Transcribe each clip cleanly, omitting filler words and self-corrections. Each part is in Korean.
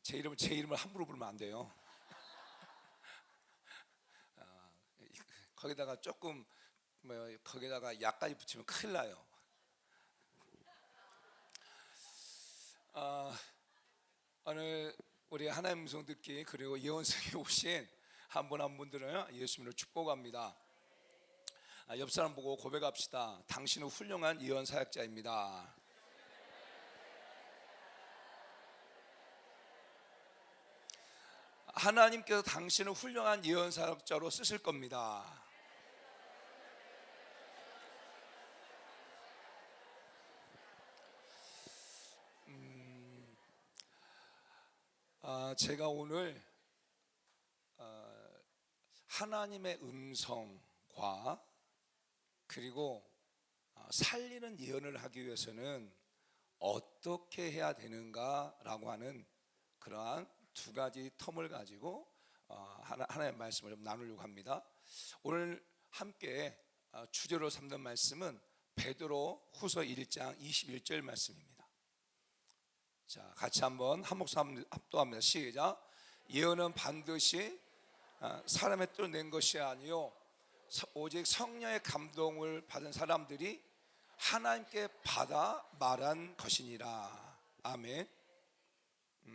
제 이름을 함부로 부르면 안 돼요. 거기다가 조금 거기다가 약까지 붙이면 큰일 나요. 오늘 우리 하나님 음성 듣기 그리고 예언성에 오신 한 분 한 분들은 예수님을 축복합니다. 옆 사람 보고 고백합시다. 당신은 훌륭한 예언 사역자입니다. 하나님께서 당신을 훌륭한 예언 사역자로 쓰실 겁니다. 제가 오늘 하나님의 음성과 그리고 살리는 예언을 하기 위해서는 어떻게 해야 되는가라고 하는 그러한 두 가지 텀을 가지고 하나님의 말씀을 좀 나누려고 합니다. 오늘 함께 주제로 삼는 말씀은 베드로 후서 1장 21절 말씀입니다. 자, 같이 한번 한 목소리 합독합니다. 시작. 예언은 반드시 사람의 뜻을 낸 것이 아니요 오직 성령의 감동을 받은 사람들이 하나님께 받아 말한 것이니라. 아멘.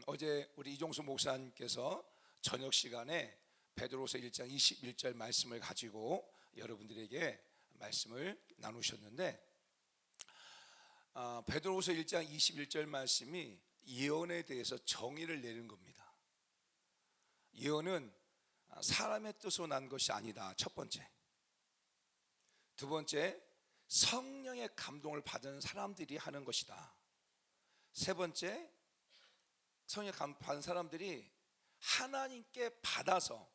어제 우리 이종수 목사님께서 저녁 시간에 베드로서 1장 21절 말씀을 가지고 여러분들에게 말씀을 나누셨는데, 베드로서 1장 21절 말씀이 예언에 대해서 정의를 내는 겁니다. 예언은 사람의 뜻으로 난 것이 아니다. 첫 번째. 두 번째, 성령의 감동을 받은 사람들이 하는 것이다. 세 번째, 성령의 감동 받은 사람들이 하나님께 받아서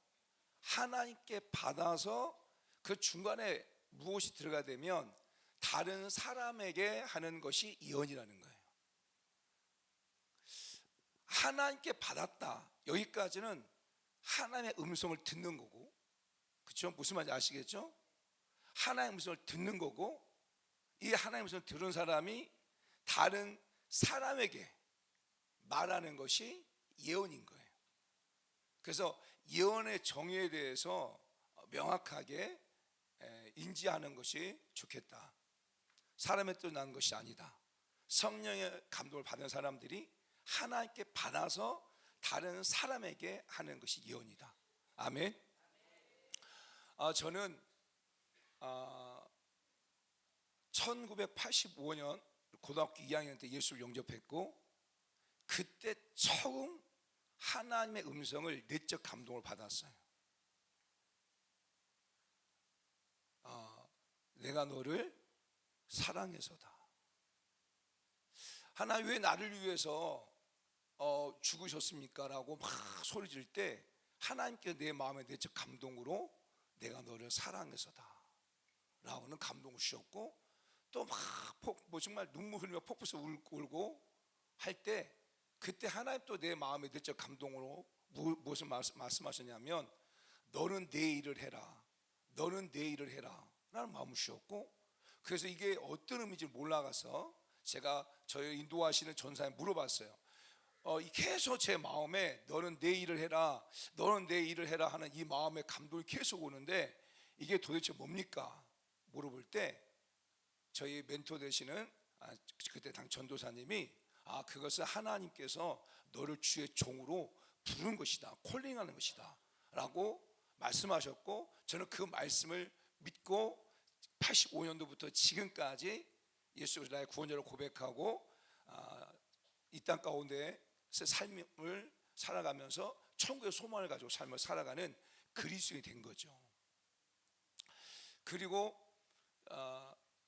그 중간에 무엇이 들어가 되면 다른 사람에게 하는 것이 예언이라는 거예요. 하나님께 받았다. 여기까지는 하나님의 음성을 듣는 거고, 그렇죠? 무슨 말인지 아시겠죠? 하나님의 음성을 듣는 거고, 이 하나님의 음성을 들은 사람이 다른 사람에게 말하는 것이 예언인 거예요. 그래서 예언의 정의에 대해서 명확하게 인지하는 것이 좋겠다. 사람의 뜻을 난 것이 아니다. 성령의 감동을 받은 사람들이 하나님께 받아서 다른 사람에게 하는 것이 예언이다. 아멘. 저는 1985년 고등학교 2학년 때 예수를 영접했고, 그때 처음 하나님의 음성을 내적 감동을 받았어요. 내가 너를 사랑해서다. 하나님 왜 나를 위해서 죽으셨습니까? 라고 막 소리 지를 때 하나님께 내 마음의 내적 감동으로 내가 너를 사랑해서다 라고는 감동을 주셨고, 또 막 정말 눈물 흘리며 폭포에서 울고 할 때 그때 하나님 또 내 마음의 내적 감동으로 무엇을 말씀하셨냐면 너는 내 일을 해라, 너는 내 일을 해라 라는 마음을 주셨고, 그래서 이게 어떤 의미인지 몰라가서 제가 저희 인도하시는 전사에 물어봤어요. 계속 제 마음에 너는 내 일을 해라, 너는 내 일을 해라 하는 이 마음의 감동이 계속 오는데 이게 도대체 뭡니까? 물어볼 때 저희 멘토 되시는 그때 당 전도사님이 그것은 하나님께서 너를 주의 종으로 부른 것이다, 콜링하는 것이다 라고 말씀하셨고, 저는 그 말씀을 믿고 85년도부터 지금까지 예수 그리스도 나의 구원자로 고백하고 이 땅 가운데 삶을 살아가면서 천국의 소망을 가지고 삶을 살아가는 그리스도인이 된 거죠. 그리고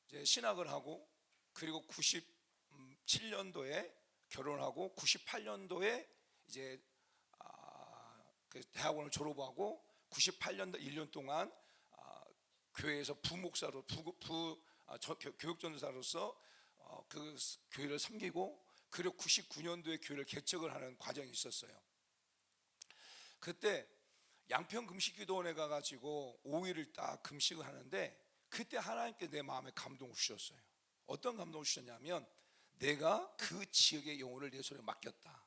이제 신학을 하고, 그리고 97년도에 결혼하고 98년도에 이제 그 대학원을 졸업하고 98년도 1년 동안 교회에서 부목사로 교육전도사로서 그 교회를 섬기고, 그리고 99년도에 교회를 개척을 하는 과정이 있었어요. 그때 양평 금식기도원에 가가지고 5일을 딱 금식을 하는데 그때 하나님께 내 마음에 감동을 주셨어요. 어떤 감동을 주셨냐면 내가 그 지역의 영혼을 내 손에 맡겼다.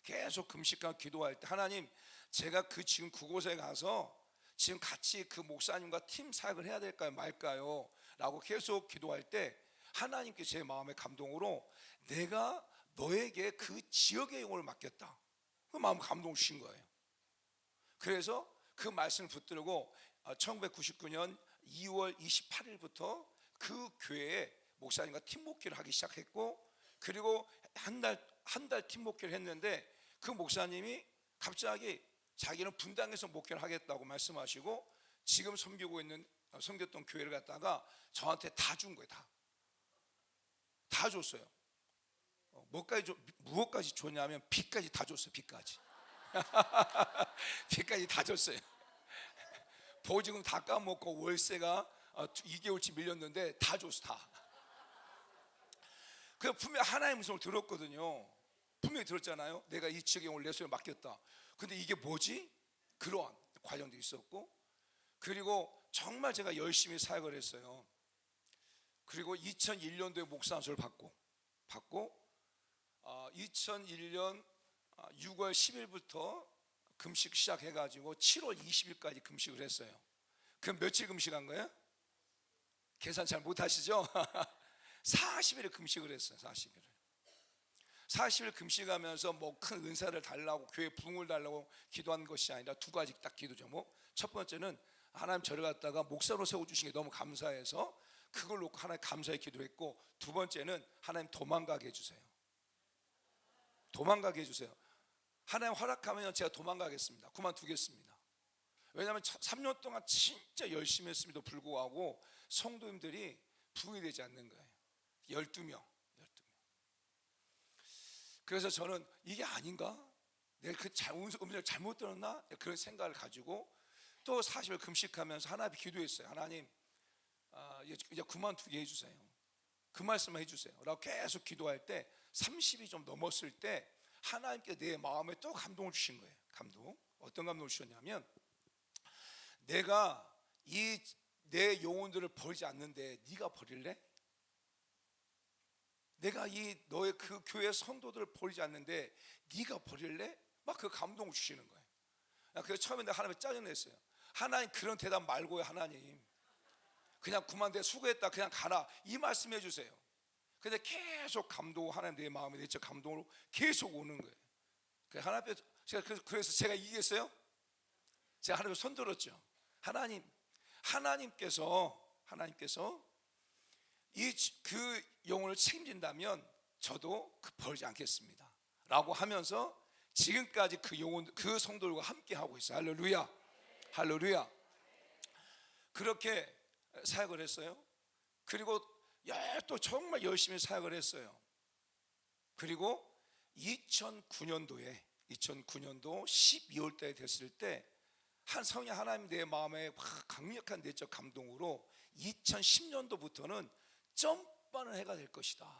계속 금식과 기도할 때 하나님, 제가 지금 그곳에 가서 지금 같이 그 목사님과 팀 사역을 해야 될까요 말까요? 라고 계속 기도할 때 하나님께 제 마음의 감동으로 내가 너에게 그 지역의 영혼을 맡겼다, 그 마음 감동을 주신 거예요. 그래서 그 말씀을 붙들고 1999년 2월 28일부터 그 교회에 목사님과 팀 목회를 하기 시작했고, 그리고 한 달 팀 목회를 했는데 그 목사님이 갑자기 자기는 분당에서 목회를 하겠다고 말씀하시고 지금 섬겼던 교회를 갖다가 저한테 다 준 거예요. 다 줬어요. 무엇까지 줬냐면 빚까지 다 줬어요. 빚까지 빚까지 다 줬어요. 보증금 다 까먹고 월세가 2개월치 밀렸는데 다 줬어. 다. 그 분명히 하나님의 음성을 들었거든요. 분명히 들었잖아요. 내가 이 지역에 오늘 내 손에 맡겼다. 근데 이게 뭐지? 그러한 과정도 있었고, 그리고 정말 제가 열심히 사역을 했어요. 그리고 2001년도에 목사 안수를 받고 2001년 6월 10일부터 금식 시작해가지고 7월 20일까지 금식을 했어요. 그럼 며칠 금식한 거예요? 계산 잘 못하시죠? 40일을 금식을 했어요. 40일 금식하면서 뭐 큰 은사를 달라고 교회 부흥을 달라고 기도한 것이 아니라 두 가지 딱 기도 제목. 첫 번째는 하나님 저를 갖다가 목사로 세워주신 게 너무 감사해서 그걸 놓고 하나님 감사의 기도했고, 두 번째는 하나님 도망가게 해주세요. 도망가게 해주세요. 하나님 허락하면 제가 도망가겠습니다. 그만두겠습니다. 왜냐하면 3년 동안 진짜 열심히 했음에도 불구하고 성도님들이 부흥이 되지 않는 거예요. 12명. 그래서 저는 이게 아닌가? 내가 그 음성을 잘못 들었나? 그런 생각을 가지고 또 40일 금식하면서 하나님께 기도했어요. 하나님, 이제 그만두게 해주세요. 그 말씀을 해주세요 라고 계속 기도할 때 30이 좀 넘었을 때 하나님께 내 마음에 또 감동을 주신 거예요. 어떤 감동을 주셨냐면, 내가 내 영혼들을 버리지 않는데 네가 버릴래? 내가 너의 그 교회 성도들을 버리지 않는데 네가 버릴래? 막 그 감동을 주시는 거예요. 그래서 처음에 내가 하나님께 짜증냈어요. 하나님, 그런 대답 말고요. 하나님, 그냥 그만 내가 수고했다 그냥 가라, 이 말씀 해주세요. 근데 계속 하나님 내 마음에 내적 감동으로 계속 오는 거예요. 그래서 제가 이기겠어요? 제가 하나님 손 들었죠. 하나님께서 그 영혼을 책임진다면 저도 버리지 않겠습니다 라고 하면서 지금까지 그 성도들과 함께 하고 있어요. 할렐루야. 그렇게 사역을 했어요. 그리고 또 정말 열심히 사역을 했어요. 그리고 2009년도 12월 때 됐을 때 성령 하나님 내 마음에 강력한 내적 감동으로 2010년도부터는 점프하는 해가 될 것이다,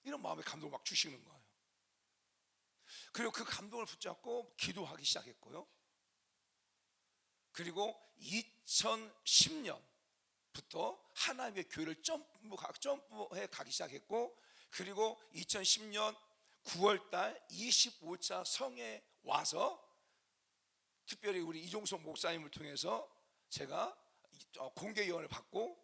이런 마음의 감동을 막 주시는 거예요. 그리고 그 감동을 붙잡고 기도하기 시작했고요. 그리고 2010년부터 하나님의 교회를 점프해 가기 시작했고, 그리고 2010년 9월달 25차 성에 와서 특별히 우리 이종석 목사님을 통해서 제가 공개 예언을 받고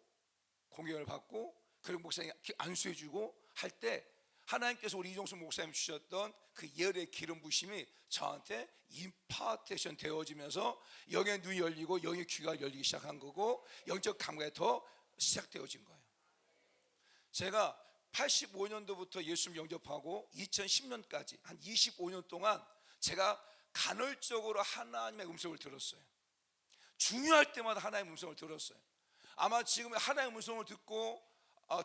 그리고 목사님이 안수해주고 할 때 하나님께서 우리 이종석 목사님 주셨던 그 예언의 기름 부심이 저한테 임파테이션 되어지면서 영의 눈이 열리고 영의 귀가 열리기 시작한 거고, 영적 감각이 더 시작되어진 거예요. 제가 85년도부터 예수님 영접하고 2010년까지 한 25년 동안 제가 간헐적으로 하나님의 음성을 들었어요. 중요할 때마다 하나님의 음성을 들었어요. 아마 지금 하나님의 음성을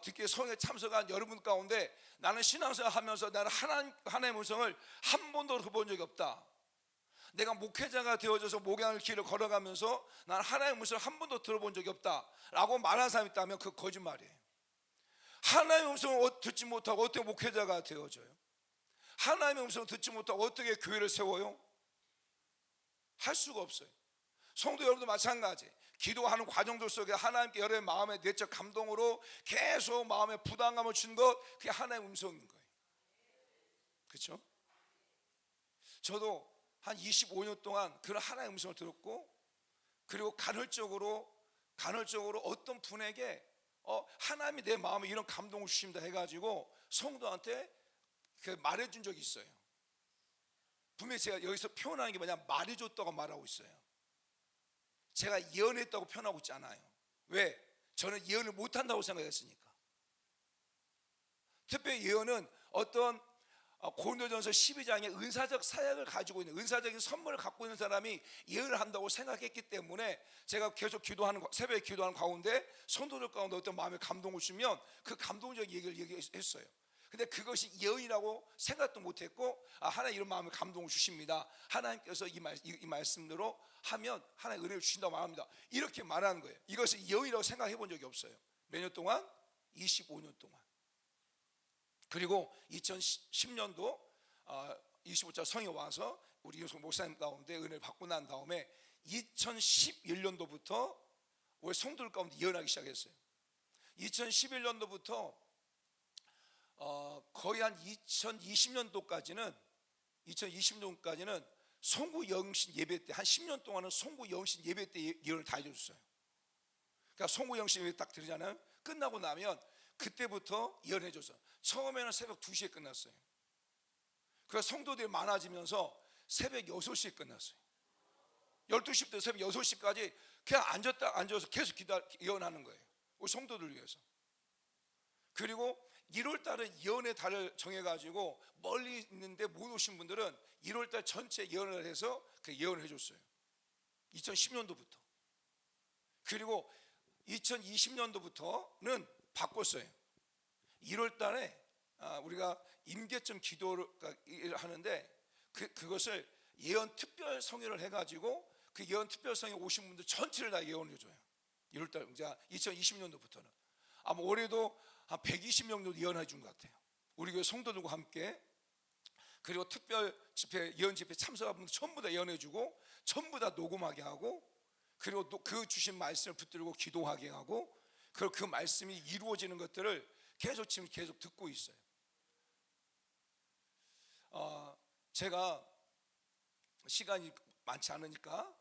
듣기에 성에 참석한 여러분 가운데 나는 신앙생활 하면서 나는 하나님의 음성을 한 번도 들어본 적이 없다, 내가 목회자가 되어져서 목양의 길을 걸어가면서 나는 하나님의 음성을 한 번도 들어본 적이 없다 라고 말하는 사람이 있다면 그 거짓말이에요. 하나님의 음성을 듣지 못하고 어떻게 목회자가 되어져요? 하나님의 음성을 듣지 못하고 어떻게 교회를 세워요? 할 수가 없어요. 성도 여러분도 마찬가지. 기도하는 과정들 속에 하나님께 여러분의 마음의 내적 감동으로 계속 마음에 부담감을 준 것, 그게 하나님의 음성인 거예요. 그렇죠? 저도 한 25년 동안 그런 하나의 음성을 들었고, 그리고 간헐적으로 어떤 분에게 하나님이 내 마음에 이런 감동을 주십니다 해가지고 성도한테 그 말해준 적이 있어요. 분명히 제가 여기서 표현하는 게 뭐냐, 말해줬다고 말하고 있어요. 제가 예언했다고 표현하고 있지 않아요. 왜? 저는 예언을 못한다고 생각했으니까. 특별히 예언은 어떤 고린도전서 12장에 은사적 사역을 가지고 있는, 은사적인 선물을 갖고 있는 사람이 예언을 한다고 생각했기 때문에 제가 계속 새벽에 기도하는 가운데 성도들 가운데 어떤 마음의 감동을 주면 그 감동적 얘기를 얘기했어요. 근데 그것이 예언이라고 생각도 못했고, 하나님 이런 마음의 감동을 주십니다, 하나님께서 이 말씀대로 하면 하나님 은혜를 주신다고 말합니다, 이렇게 말하는 거예요. 이것을 예언이라고 생각해 본 적이 없어요. 몇 년 동안? 25년 동안. 그리고 2010년도 25차 성에 와서 우리 유성 목사님 가운데 은혜를 받고 난 다음에 2011년도부터 우리 성도들 가운데 예언하기 시작했어요. 2011년도부터 거의 한 2020년도까지는 송구 영신 예배 때, 한 10년 동안은 송구 영신 예배 때 예언을 다 해줬어요. 그러니까 송구 영신 예배 딱 드리잖아요. 끝나고 나면 그때부터 예언해줘서 처음에는 새벽 2시에 끝났어요. 그래서 성도들이 많아지면서 새벽 6시에 끝났어요. 12시부터 새벽 6시까지 그냥 앉아서 계속 예언하는 거예요, 우리 성도들 위해서. 그리고 1월달은 예언의 달을 정해가지고 멀리 있는데 못 오신 분들은 1월달 전체 예언을 해서 그 예언을 해줬어요, 2010년도부터. 그리고 2020년도부터는 바꿨어요. 1월달에 우리가 임계점 기도를 하는데 그것을 예언 특별 성회를 해가지고 그 예언 특별 성회 오신 분들 전체를 다 예언을 해줘요. 1월달 2020년도부터는 아마 올해도 한 120명 정도 예언해 준 것 같아요, 우리 교회 성도들과 함께. 그리고 특별 집회, 예언 집회 참석한 분들 전부 다 예언해 주고, 전부 다 녹음하게 하고, 그리고 또 그 주신 말씀을 붙들고 기도하게 하고, 그리고 그 말씀이 이루어지는 것들을 지금 계속 듣고 있어요. 제가 시간이 많지 않으니까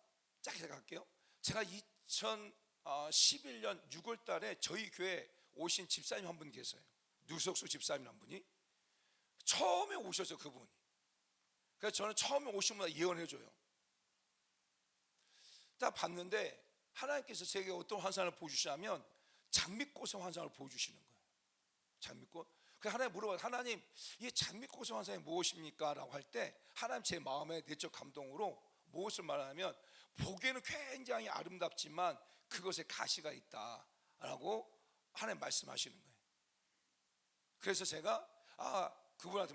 짧게 갈게요. 제가 2011년 6월 달에 저희 교회 오신 집사님 한 분 계세요. 누석수 집사님 한 분이 처음에 오셔서, 그분이. 그래서 저는 처음에 오신 분마다 예언해줘요. 딱 봤는데 하나님께서 제게 어떤 환상을 보여주시냐면 장미꽃의 환상을 보여주시는 거예요. 장미꽃. 그래서 하나님 물어봐요. 하나님, 이 장미꽃의 환상이 무엇입니까? 라고 할 때 하나님 제 마음의 내적 감동으로 무엇을 말하냐면, 보기에는 굉장히 아름답지만 그것에 가시가 있다 라고 하나님 말씀하시는 거예요. 그래서 제가 그분한테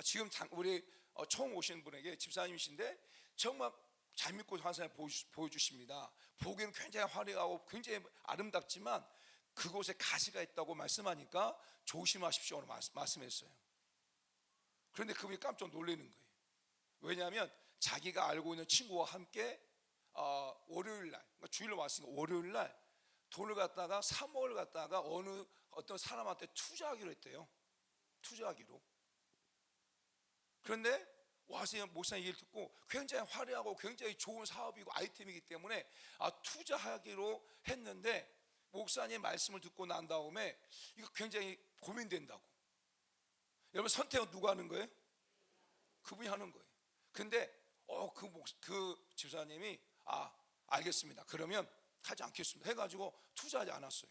지금 우리 처음 오신 분에게, 집사님이신데 정말 장미꽃 환상을 보여주십니다. 보기에는 굉장히 화려하고 굉장히 아름답지만 그곳에 가시가 있다고 말씀하니까 조심하십시오 말씀했어요. 그런데 그분이 깜짝 놀라는 거예요. 왜냐하면 자기가 알고 있는 친구와 함께 월요일날, 그러니까 주일로 왔으니까 월요일날 돈을 갖다가 3억을 갖다가 어떤 사람한테 투자하기로 했대요. 투자하기로. 그런데 와서 목사님 얘기를 듣고 굉장히 화려하고 굉장히 좋은 사업이고 아이템이기 때문에 투자하기로 했는데, 목사님 말씀을 듣고 난 다음에 이거 굉장히 고민된다고. 여러분, 선택은 누가 하는 거예요? 그분이 하는 거예요. 근데 그 집사님이 알겠습니다, 그러면 하지 않겠습니다 해가지고 투자하지 않았어요.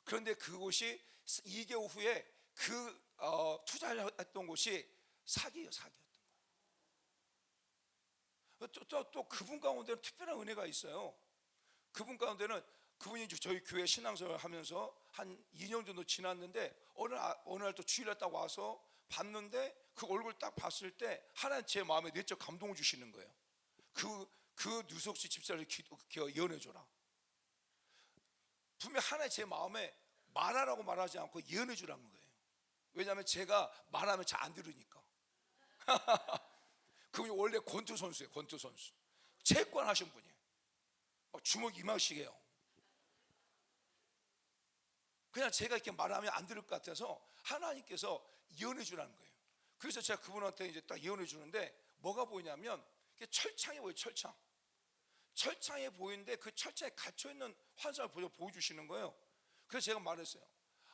그런데 그곳이 2개월 후에 투자를 했던 곳이 사기였던 거예요. 또 그분 가운데는 특별한 은혜가 있어요. 그분 가운데는 그분이 저희 교회 신앙생활을 하면서 한 2년 정도 지났는데 어느 날 또 주일날 딱 와서 봤는데 그 얼굴 딱 봤을 때 하나님 제 마음에 내적 감동을 주시는 거예요. 그 누석수 집사를 예언해줘라. 분명 하나님 제 마음에 말하라고 말하지 않고 예언해주라는 거예요. 왜냐하면 제가 말하면 잘 안 들으니까. 그분이 원래 권투 선수예요. 권투 선수. 채권 하신 분이에요. 주먹 이마시게요. 그냥 제가 이렇게 말하면 안 들을 것 같아서 하나님께서 예언해 주라는 거예요. 그래서 제가 그분한테 이제 딱 예언해 주는데 뭐가 보이냐면 철창이 보여요. 철창에 보이는데 그 철창에 갇혀있는 환상을 보여주시는 거예요. 그래서 제가 말했어요.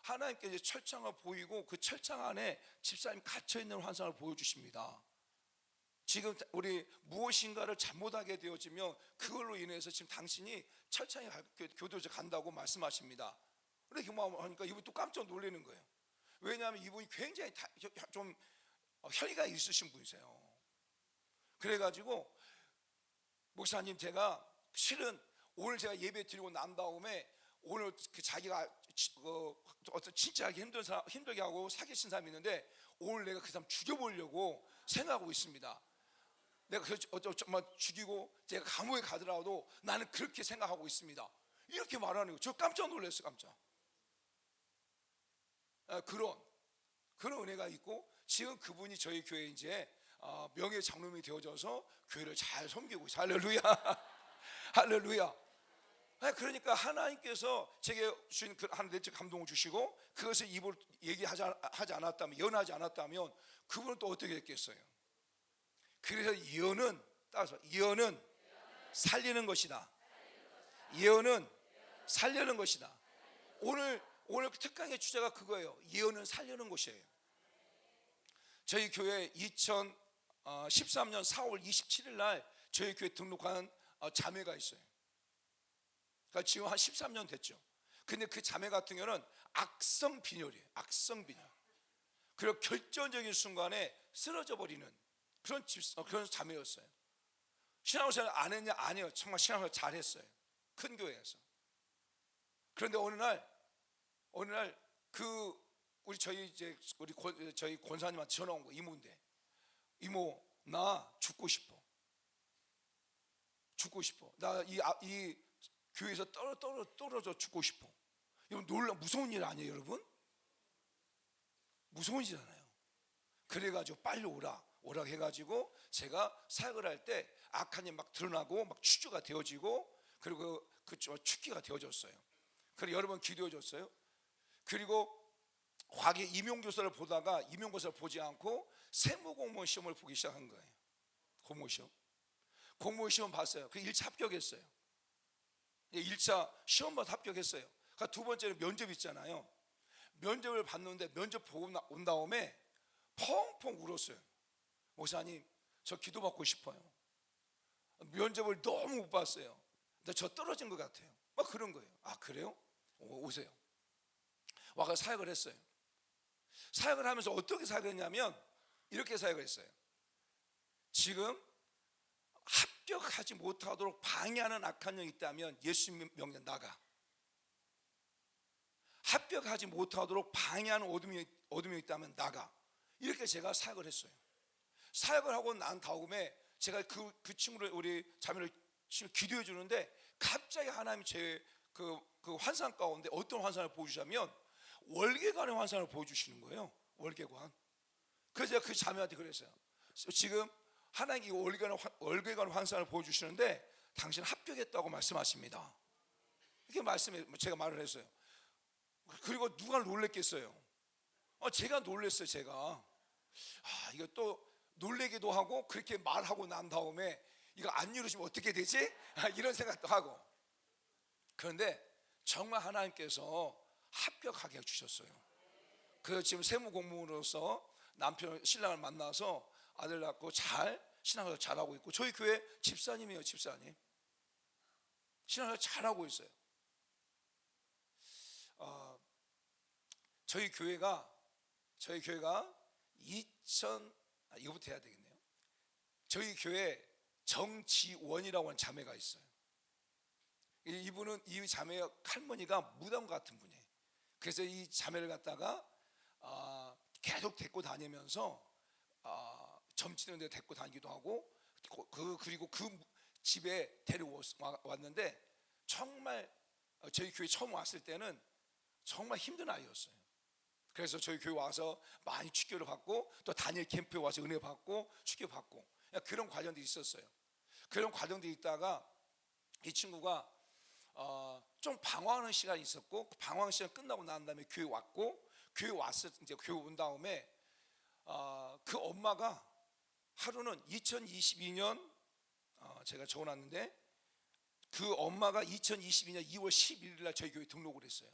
하나님께서 철창을 보이고 그 철창 안에 집사님 갇혀있는 환상을 보여주십니다. 지금 우리 무엇인가를 잘못하게 되어지면 그걸로 인해서 지금 당신이 철창에 교도소 간다고 말씀하십니다. 그렇게 하니까 이분이 또 깜짝 놀라는 거예요. 왜냐하면 이분이 굉장히 좀 혈기가 있으신 분이세요. 그래가지고 목사님, 제가 실은 오늘 제가 예배 드리고 난 다음에 오늘 그 자기가 어떤 진짜 힘들게 하고 사기친 사람이 있는데 오늘 내가 그 사람 죽여보려고 생각하고 있습니다. 내가 정말 죽이고 제가 감옥에 가더라도 나는 그렇게 생각하고 있습니다. 이렇게 말하는 거예요. 저 깜짝 놀랐어요. 깜짝. 그런 은혜가 있고 지금 그분이 저희 교회 이제 명예 장로님이 되어져서 교회를 잘 섬기고 있어요. 할렐루야. 할렐루야. 그러니까 하나님께서 제게 주신 그 하나님의 감동을 주시고 그것을 입으로 얘기하지 않았다면, 예언하지 않았다면 그분은 또 어떻게 했겠어요? 그래서 예언은 살리는 것이다. 예언은 살리는 것이다. 오늘 특강의 주제가 그거예요. 예언은 살리는 것이에요. 저희 교회 2013년 4월 27일 날 저희 교회 등록한 자매가 있어요. 그러니까 지금 한 13년 됐죠. 근데 그 자매 같은 경우는 악성 빈혈이에요. 악성 빈혈. 그리고 결정적인 순간에 쓰러져 버리는 그런 자매였어요. 신앙생활 안 했냐? 아니요. 정말 신앙생활 잘했어요. 큰 교회에서. 그런데 어느 날 저희 권사님한테 전화 온 거. 이모인데, 이모 나 죽고 싶어. 나 이 교회에서 떨어져 죽고 싶어. 이건 무서운 일 아니에요, 여러분? 무서운 일이잖아요. 그래가지고 빨리 오라 해가지고 제가 사역을 할 때 악한 일 막 드러나고 막 추주가 되어지고 그리고 그 축기가 되어졌어요. 그리고 여러 번 기도해 줬어요. 그리고 과거 임용교사를 보다가 임용교사를 보지 않고 세무공무원 시험을 보기 시작한 거예요. 공무원 시험 봤어요. 그 1차 합격했어요. 1차 시험만 합격했어요. 그러니까 두 번째는 면접 있잖아요. 면접을 봤는데 면접 보고 온 다음에 펑펑 울었어요. 목사님, 저 기도받고 싶어요. 면접을 너무 못 봤어요. 근데 저 떨어진 것 같아요. 막 그런 거예요. 아, 그래요? 오세요. 와서 사역을 했어요. 사역을 하면서 어떻게 사역을 했냐면 이렇게 사역을 했어요. 지금 합격하지 못하도록 방해하는 악한 영이 있다면 예수님 명령 나가. 합격하지 못하도록 방해하는 어둠이 있다면 나가. 이렇게 제가 사역을 했어요. 사역을 하고 난 다음에 제가 그 친구를, 우리 자매를 기도해 주는데 갑자기 하나님이 제 그 환상 가운데 어떤 환상을 보여주시냐면 월계관의 환상을 보여주시는 거예요. 월계관. 그래서 제가 그 자매한테 그랬어요. 지금 하나님이 월계관 환상을 보여주시는데 당신 합격했다고 말씀하십니다. 이렇게 제가 말을 했어요. 그리고 누가 놀랬겠어요? 제가 놀랬어요. 제가 이거 또 놀래기도 하고 그렇게 말하고 난 다음에 이거 안 이루어지면 어떻게 되지? 이런 생각도 하고. 그런데 정말 하나님께서 합격하게 해주셨어요. 그래서 지금 세무공무원으로서 신랑을 만나서 아들 낳고 신앙을 잘하고 있고, 저희 교회 집사님이에요. 집사님 신앙을 잘하고 있어요. 저희 교회가 이거부터 해야 되겠네요. 저희 교회 정지원이라고 하는 자매가 있어요. 이 자매 할머니가 무덤 같은 분이에요. 그래서 이 자매를 갖다가 계속 데리고 다니면서 점치는 데 데리고 다니기도 하고, 그리고 그 집에 데려왔는데 정말 저희 교회 처음 왔을 때는 정말 힘든 아이였어요. 그래서 저희 교회 와서 많이 축교를 받고 또 단일 캠프에 와서 은혜 받고 축교 받고 그런 과정들이 있었어요. 그런 과정들이 있다가 이 친구가 좀 방황하는 시간이 있었고, 그 방황 시간 끝나고 난 다음에 교회 왔고, 교회 온 다음에 그 엄마가 하루는 2022년 제가 적어놨는데 그 엄마가 2022년 2월 11일 날 저희 교회 등록을 했어요.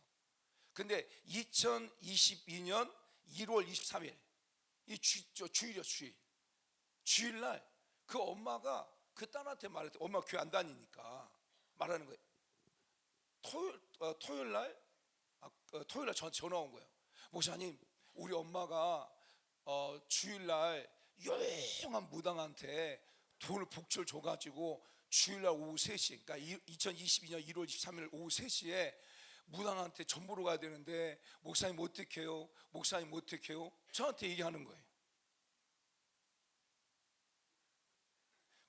근데 2022년 1월 23일 이 주일이요, 주일날 그 엄마가 그 딸한테 말했대. 엄마 교회 안 다니니까 말하는 거예요. 토요일날 저한테 전화 온 거예요. 목사님, 우리 엄마가 주일날 유명한 무당한테 돈을 복줄 줘가지고 주일날 오후 3시, 그러니까 2022년 1월 23일 오후 3시에 무당한테 전보러 가야 되는데 목사님 어떻게 해요? 목사님 어떻게 해요? 저한테 얘기하는 거예요.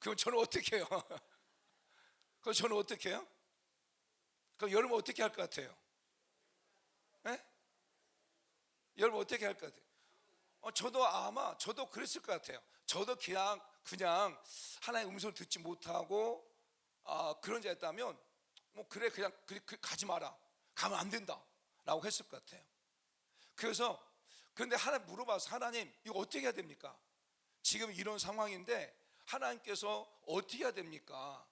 그럼 저는 어떻게 해요? 그럼 저는 어떻게 해요? 그럼 여러분 어떻게 할 것 같아요? 네? 여러분 어떻게 할 것 같아요? 저도 그랬을 것 같아요. 저도 그냥 하나의 음성을 듣지 못하고 그런 자였다면 뭐 그래 그냥 가지 마라, 가면 안 된다 라고 했을 것 같아요. 그런데 하나님 물어봐서, 하나님 이거 어떻게 해야 됩니까? 지금 이런 상황인데 하나님께서 어떻게 해야 됩니까?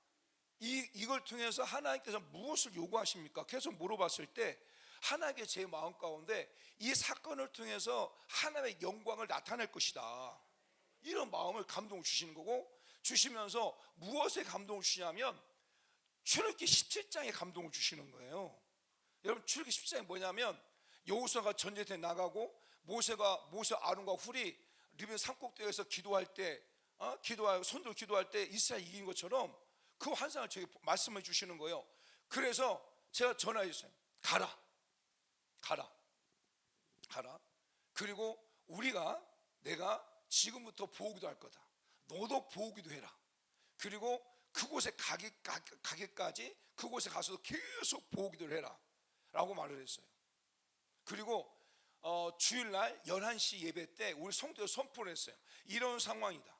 이걸 통해서 하나님께서 무엇을 요구하십니까? 계속 물어봤을 때 하나님께 제 마음 가운데 이 사건을 통해서 하나님의 영광을 나타낼 것이다, 이런 마음을 감동을 주시는 거고, 주시면서 무엇에 감동을 주시냐면 출애굽기 17장에 감동을 주시는 거예요. 여러분, 출애굽기 17장이 뭐냐면 여호수아가 전쟁터에 나가고 모세 아론과 훌이 리브는 산꼭대기에서 기도할 때 손들어 기도할 때 이스라엘 이긴 것처럼 그 환상을 저에게 말씀해 주시는 거예요. 그래서 제가 전화했어요. 가라. 그리고 내가 지금부터 보기도 할 거다. 너도 보기도 해라. 그리고 그곳에 가기까지 그곳에 가서도 계속 보기도 해라 라고 말을 했어요. 그리고 주일날 11시 예배 때 우리 성도에 선포를 했어요. 이런 상황이다.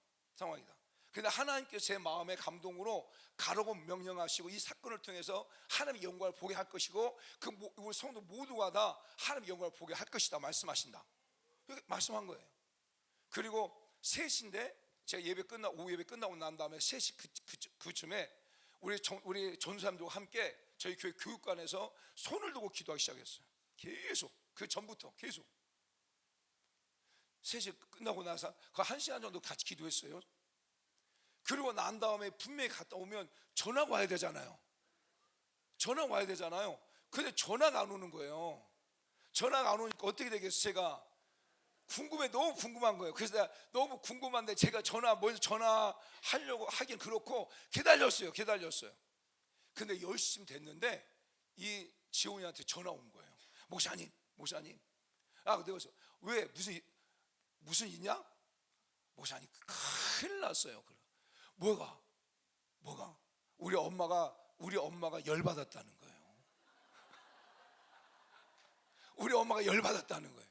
근데 하나님께서 제 마음의 감동으로 가라고 명령하시고 이 사건을 통해서 하나님의 영광을 보게 할 것이고 우리 성도 모두가 다 하나님의 영광을 보게 할 것이다 말씀하신다, 이렇게 말씀한 거예요. 그리고 3시인데 제가 오후 예배 끝나고 난 다음에 3시 그쯤에 우리 전사님들과 함께 저희 교회 교육관에서 손을 들고 기도하기 시작했어요. 계속 그 전부터 계속 3시 끝나고 나서 그 1시간 정도 같이 기도했어요. 그리고 난 다음에 분명히 갔다 오면 전화가 와야 되잖아요. 근데 전화가 안 오는 거예요. 전화가 안 오니까 어떻게 되겠어요? 제가 너무 궁금한 거예요. 그래서 내가 너무 궁금한데 제가 먼저 전화하려고 하긴 그렇고 기다렸어요. 근데 10시쯤 됐는데 이 지원이한테 전화 온 거예요. 목사님. 내가 왜 무슨 일이냐? 목사님 큰일 났어요. 뭐가? 우리 엄마가 열받았다는 거예요. 우리 엄마가 열받았다는 거예요.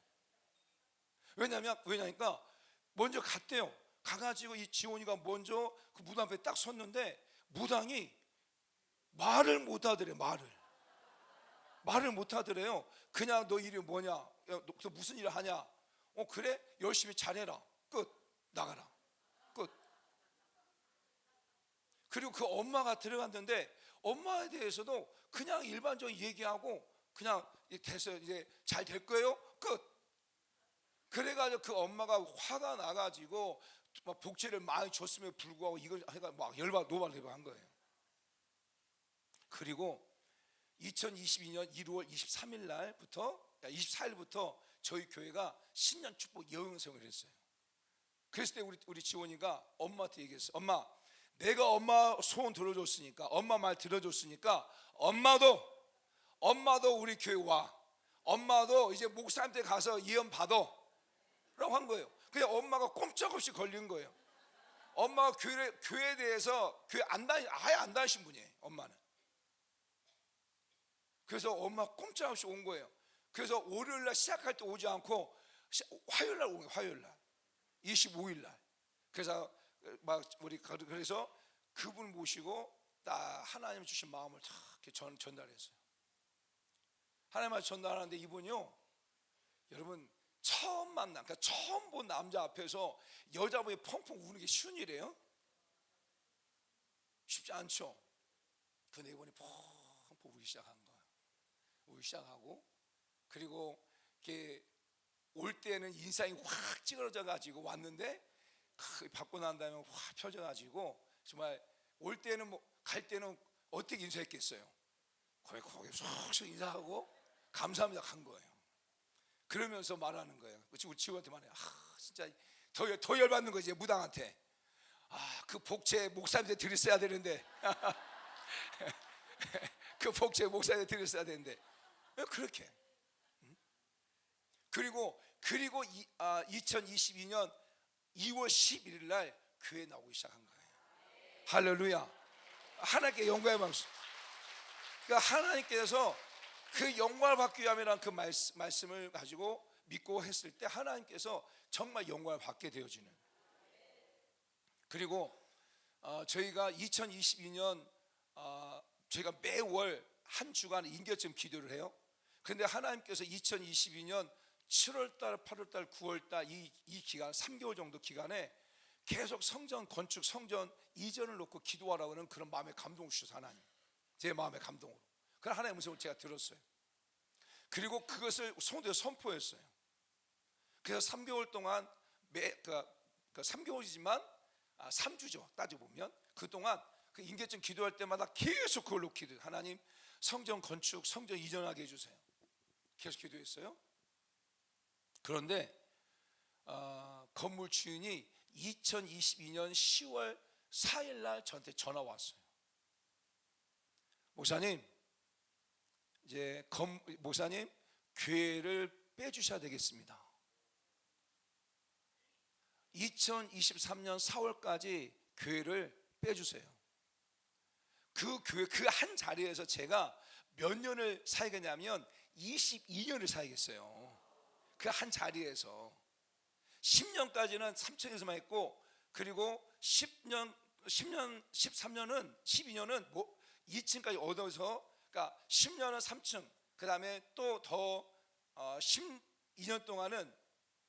왜냐니까 먼저 갔대요. 가가지고 이 지원이가 먼저 그 무당 앞에 딱 섰는데 무당이 말을 못 하더래요. 그냥 너 이름이 뭐냐? 너 무슨 일을 하냐? 그래? 열심히 잘해라. 끝. 나가라. 끝. 그리고 그 엄마가 들어갔는데 엄마에 대해서도 그냥 일반적인 얘기하고 그냥 돼서 이제 잘 될 거예요. 끝. 그래가지고 그 엄마가 화가 나가지고 막 복제를 많이 줬음에도 불구하고 이걸 해가 막 노발대발한 거예요. 그리고 2022년 1월 24일부터 저희 교회가 신년 축복 여행성을 했어요. 그랬을 때 우리 지원이가 엄마한테 얘기했어요. 엄마, 내가 엄마 소원 들어줬으니까, 엄마 말 들어줬으니까 엄마도 우리 교회 와. 엄마도 이제 목사님한테 가서 예언 받아 라고 한 거예요. 그냥 엄마가 꼼짝없이 걸린 거예요. 엄마가 교회에 대해서 아예 안 다니신 분이에요. 엄마는. 그래서 엄마가 꼼짝없이 온 거예요. 그래서 월요일날 시작할 때 오지 않고 화요일날 온 거예요. 화요일날 25일날. 그래서 그래서 그분 모시고 딱 하나님 주신 마음을 다 이렇게 전달했어요. 하나님한테 전달하는데 이분이요, 여러분 처음 만난, 그러니까 처음 본 남자 앞에서 여자분이 펑펑 우는 게 쉬운 일이에요? 쉽지 않죠. 그 네 번이 펑펑 우기 시작한 거예요. 우기 시작하고, 그리고 이렇게 올 때는 인상이 확 찌그러져 가지고 왔는데, 받고 난 다음에 확 펴져 가지고, 정말 올 때는 갈 때는 어떻게 인사했겠어요? 거기 쏙쏙 인사하고 감사합니다 간 거예요. 그러면서 말하는 거예요. 우리 친구한테 말해요. 진짜 더 열받는 거지, 무당한테. 그 복채 목사님한테 드렸어야 되는데 그 복채 목사님한테 드렸어야 되는데 왜 그렇게. 그리고 2022년 2월 11일 날 교회 나오기 시작한 거예요. 할렐루야. 하나님께 영광의 박수. 그러니까 하나님께서 그 영광을 받기 위함이라는 그 말씀을 가지고 믿고 했을 때 하나님께서 정말 영광을 받게 되어지는. 그리고 저희가 2022년 저희가 매월 한 주간 인격점 기도를 해요. 그런데 하나님께서 2022년 7월달, 8월달, 9월달 이 기간 3개월 정도 기간에 계속 성전 건축, 성전 이전을 놓고 기도하라고 하는 그런 마음의 감동을 주셔서 하나님, 제 마음의 감동으로 그런 하나님의 음성을 제가 들었어요. 그리고 그것을 성도에 선포했어요. 그래서 3개월 동안 그 3개월이지만 3주죠 따지고 보면. 그동안 그 인계점 기도할 때마다 계속 그걸로 기도해요. 하나님 성전 건축, 성전 이전하게 해주세요. 계속 기도했어요. 그런데 건물 주인이 2022년 10월 4일 날 저한테 전화 왔어요. 목사님, 이제 목사님 교회를 빼주셔야 되겠습니다. 2023년 4월까지 교회를 빼주세요. 그 교회 그 한 자리에서 제가 몇 년을 살겠냐면 22년을 살겠어요. 그 한 자리에서 10년까지는 3층에서만 했고, 그리고 13년은 2층까지 얻어서, 그러니까 10년은 3층, 그 다음에 또 더 12년 동안은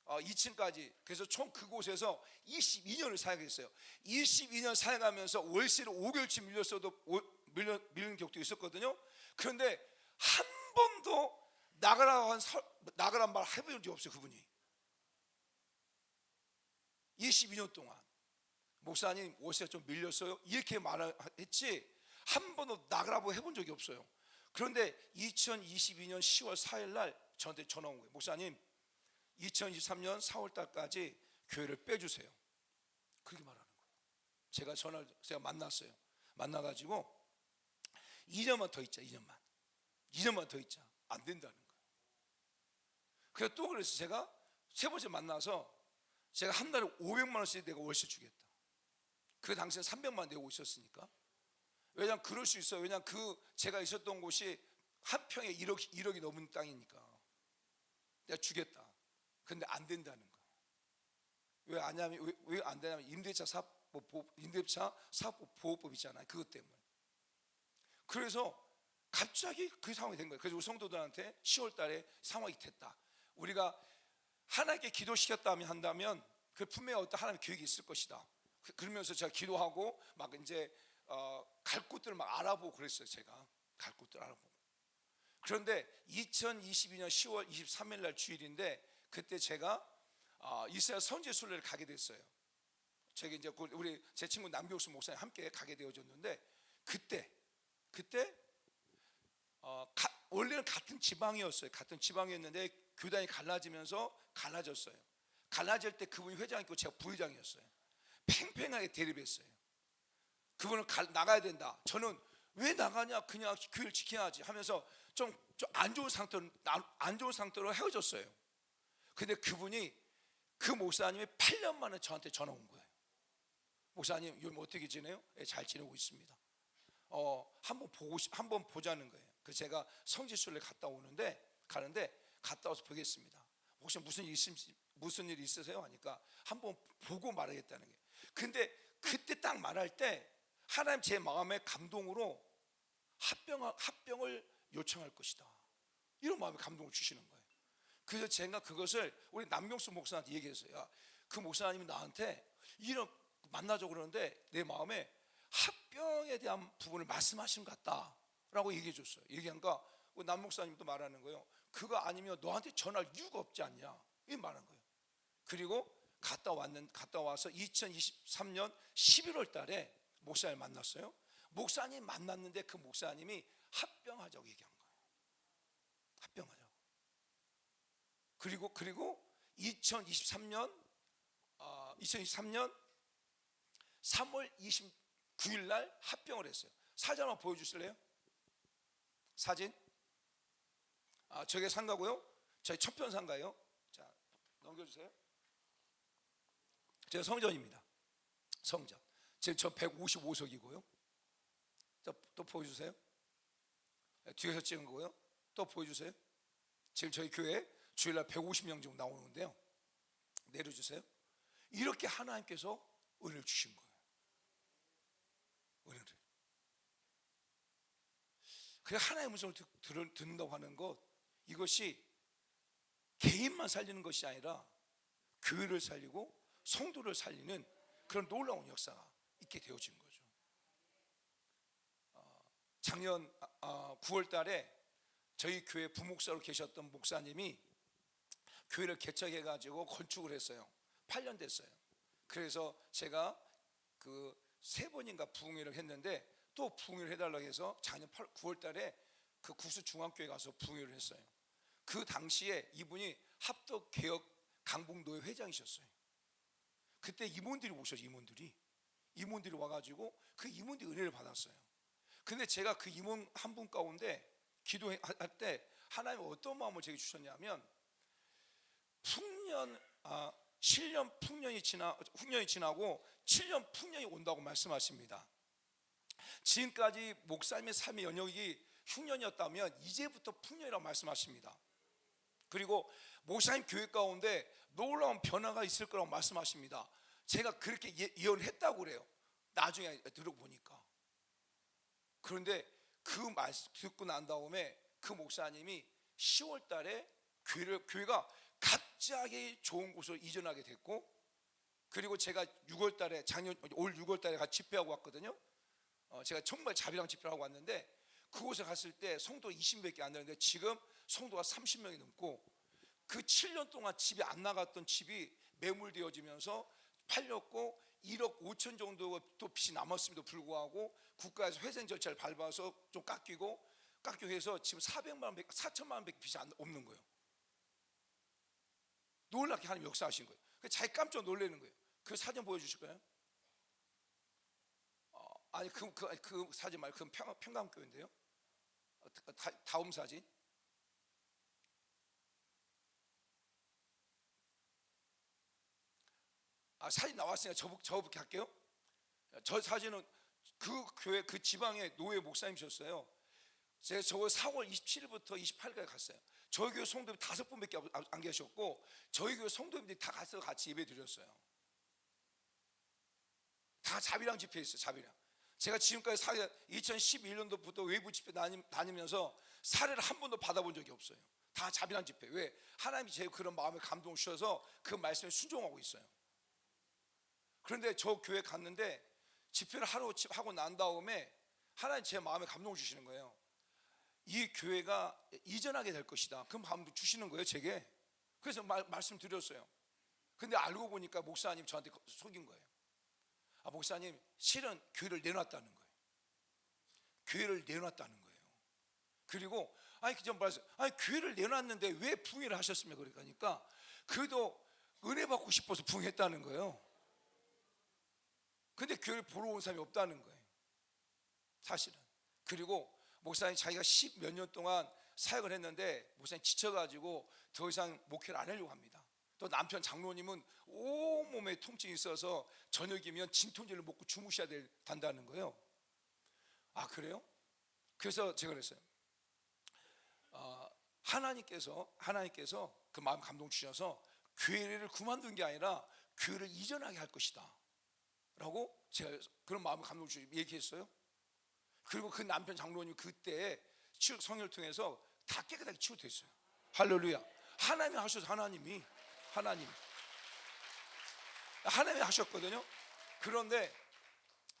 2층까지. 그래서 총 그곳에서 22년을 사역했어요. 22년 사역하면서 월세를 5개월치 밀렸어도 밀리는 격도 있었거든요. 그런데 한 번도 나가라는 말 해본 적이 없어요. 그분이 22년 동안 목사님 월세가 좀 밀렸어요 이렇게 말했지 한 번도 나가라고 해본 적이 없어요. 그런데 2022년 10월 4일 날 저한테 전화 온 거예요. 목사님 2023년 4월 달까지 교회를 빼주세요. 그렇게 말하는 거예요. 제가 만났어요. 만나가지고 2년만 더 있자. 2년만 더 있자. 안 된다는 거예요. 그래서 또 그래서 제가 세 번째 만나서 제가 한 달에 500만 원씩 내가 월세 주겠다. 그 당시에 300만 원 내고 있었으니까. 왜냐면 그럴 수 있어요. 왜냐면 제가 있었던 곳이 한 평에 1억이 넘은 땅이니까 내가 주겠다. 근데 안 된다는 거예요. 왜 안 되냐면 임대차 사업법 보호법 있잖아요. 그것 때문에. 그래서 갑자기 그 상황이 된 거예요. 그래서 우리 성도들한테 10월 달에 상황이 됐다. 우리가 하나님께 기도시켰다면 한다면 그 분명히 어떤 하나님의 계획이 있을 것이다. 그러면서 제가 기도하고 막 이제 갈 곳들을 막 알아보고 그랬어요. 제가 갈 곳들 알아보고. 그런데 2022년 10월 23일 날 주일인데 그때 제가 이스라엘 선지 순례를 가게 됐어요. 제가 이제 우리 제 친구 남경수 목사님 함께 가게 되어졌는데 그때 원래는 같은 지방이었어요. 같은 지방이었는데 교단이 갈라지면서 갈라졌어요. 갈라질 때 그분이 회장이고 제가 부회장이었어요. 팽팽하게 대립했어요. 그분은 나가야 된다. 저는 왜 나가냐, 그냥 교회를 지켜야지 하면서 좀 안 좋은 상태로 헤어졌어요. 근데 그분이 그 목사님이 8년 만에 저한테 전화 온 거예요. 목사님 요즘 어떻게 지내요? 네, 잘 지내고 있습니다. 한번 보자는 거예요. 그래서 제가 성지순례 가는데 갔다 와서 보겠습니다. 혹시 무슨 일 있으세요? 하니까 한번 보고 말하겠다는 거예요. 근데 그때 딱 말할 때 하나님 제 마음의 감동으로 합병을 요청할 것이다. 이런 마음의 감동을 주시는 거예요. 그래서 제가 그것을 우리 남경수 목사한테 얘기했어요. 야, 그 목사님이 나한테 이런 만나자고 그러는데 내 마음에 합병에 대한 부분을 말씀하신 것 같다라고 얘기해 줬어요. 얘기하니까 남 목사님도 말하는 거예요. 그거 아니면 너한테 전할 이유가 없지 않냐, 이 말한 거예요. 그리고 갔다 와서 2023년 11월 달에 목사님을 만났어요. 목사님 만났는데 그 목사님이 합병하자고 얘기한 거예요. 합병하자고. 그리고 2023년 3월 29일 날 합병을 했어요. 사진 한번 보여주실래요? 사진. 저게 상가고요. 저희 첫편 상가예요. 자, 넘겨주세요. 제가 성전입니다. 성전. 지금 저 155석이고요. 또 보여주세요. 뒤에서 찍은 거고요. 또 보여주세요. 지금 저희 교회 주일날 150명 정도 나오는데요. 내려주세요. 이렇게 하나님께서 은혜를 주신 거예요. 은혜를. 그래, 하나님의 음성을 듣는다고 하는 것, 이것이 개인만 살리는 것이 아니라 교회를 살리고 성도를 살리는 그런 놀라운 역사가 있게 되어진 거죠. 작년 9월 달에 저희 교회 부목사로 계셨던 목사님이 교회를 개척해가지고 건축을 했어요. 8년 됐어요. 그래서 제가 그 3번인가 부흥회를 했는데 또 부흥회를 해달라고 해서 작년 9월 달에 그 구수 중앙교회 가서 부흥회를 했어요. 그 당시에 이분이 합덕개혁 강북노회 회장이셨어요. 그때 임원들이 오셨어요. 임원들이 와가지고 그 임원들이 은혜를 받았어요. 근데 제가 그 임원 한 분 가운데 기도할 때 하나님 어떤 마음을 제게 주셨냐면, 흉년이 지나고 7년 풍년이 온다고 말씀하십니다. 지금까지 목사님의 삶의 연역이 흉년이었다면 이제부터 풍년이라고 말씀하십니다. 그리고 목사님 교회 가운데 놀라운 변화가 있을 거라고 말씀하십니다. 제가 그렇게 예언했다고 그래요. 나중에 들어보니까. 그런데 그 말씀 듣고 난 다음에 그 목사님이 10월 달에 교회가 갑자기 좋은 곳으로 이전하게 됐고, 그리고 제가 6월 달에 올 6월 달에 같이 집회하고 왔거든요. 제가 정말 자비랑 집회를 하고 왔는데 그곳에 갔을 때 성도 20명밖에 안 되는데 지금 성도가 30명이 넘고, 그 7년 동안 집이 안 나갔던 집이 매물되어지면서 팔렸고 1억 5천 정도 또 빚이 남았음에도 불구하고 국가에서 회생 절차를 밟아서 좀 깎이고 해서 지금 4천만 원밖에 빚이 없는 거예요. 놀랍게 하나님 역사하신 거예요. 자기 깜짝 놀라는 거예요. 그 사진 보여주실까요? 아니 그 사진 말고 그 평강교회인데요. 다음 사진. 사진 나왔으니까 저부터 할게요. 저 사진은 그 교회 그 지방의 노예 목사님이셨어요. 제가 저 4월 27일부터 28일까지 갔어요. 저희 교회 성도님 5분밖에 안 계셨고 저희 교회 성도님들이 다 가서 같이 예배 드렸어요. 다 자비랑 집회했어요. 자비랑. 제가 지금까지 2011년도부터 외부 집회 다니면서 사례를 한 번도 받아본 적이 없어요. 다 자비랑 집회. 왜? 하나님이 제 그런 마음에 감동을 주셔서 그 말씀에 순종하고 있어요. 그런데 저 교회 갔는데 집회를 하고 난 다음에 하나님 제 마음에 감동을 주시는 거예요. 이 교회가 이전하게 될 것이다. 그 마음도 주시는 거예요, 제게. 그래서 말씀드렸어요. 근데 알고 보니까 목사님 저한테 속인 거예요. 목사님 실은 교회를 내놨다는 거예요. 교회를 내놨다는 거예요. 그리고 그전 말했어요. 교회를 내놨는데 왜 부흥회를 하셨습니까? 그러니까 그래도 은혜 받고 싶어서 부흥했다는 거예요. 근데 교회를 보러 온 사람이 없다는 거예요, 사실은. 그리고 목사님 자기가 10몇 년 동안 사역을 했는데 목사님 지쳐가지고 더 이상 목회를 안 하려고 합니다. 또 남편 장로님은 온몸에 통증이 있어서 저녁이면 진통제를 먹고 주무셔야 된다는 거예요. 그래요? 그래서 제가 그랬어요. 하나님께서 그 마음 감동 주셔서 교회를 그만둔 게 아니라 교회를 이전하게 할 것이다 라고 제가 그런 마음 감동 주셔서 얘기했어요. 그리고 그 남편 장로님 그때 성령을 통해서 다 깨끗하게 치유됐어요. 할렐루야. 하나님이 하셔서 하나님이 하셨거든요. 그런데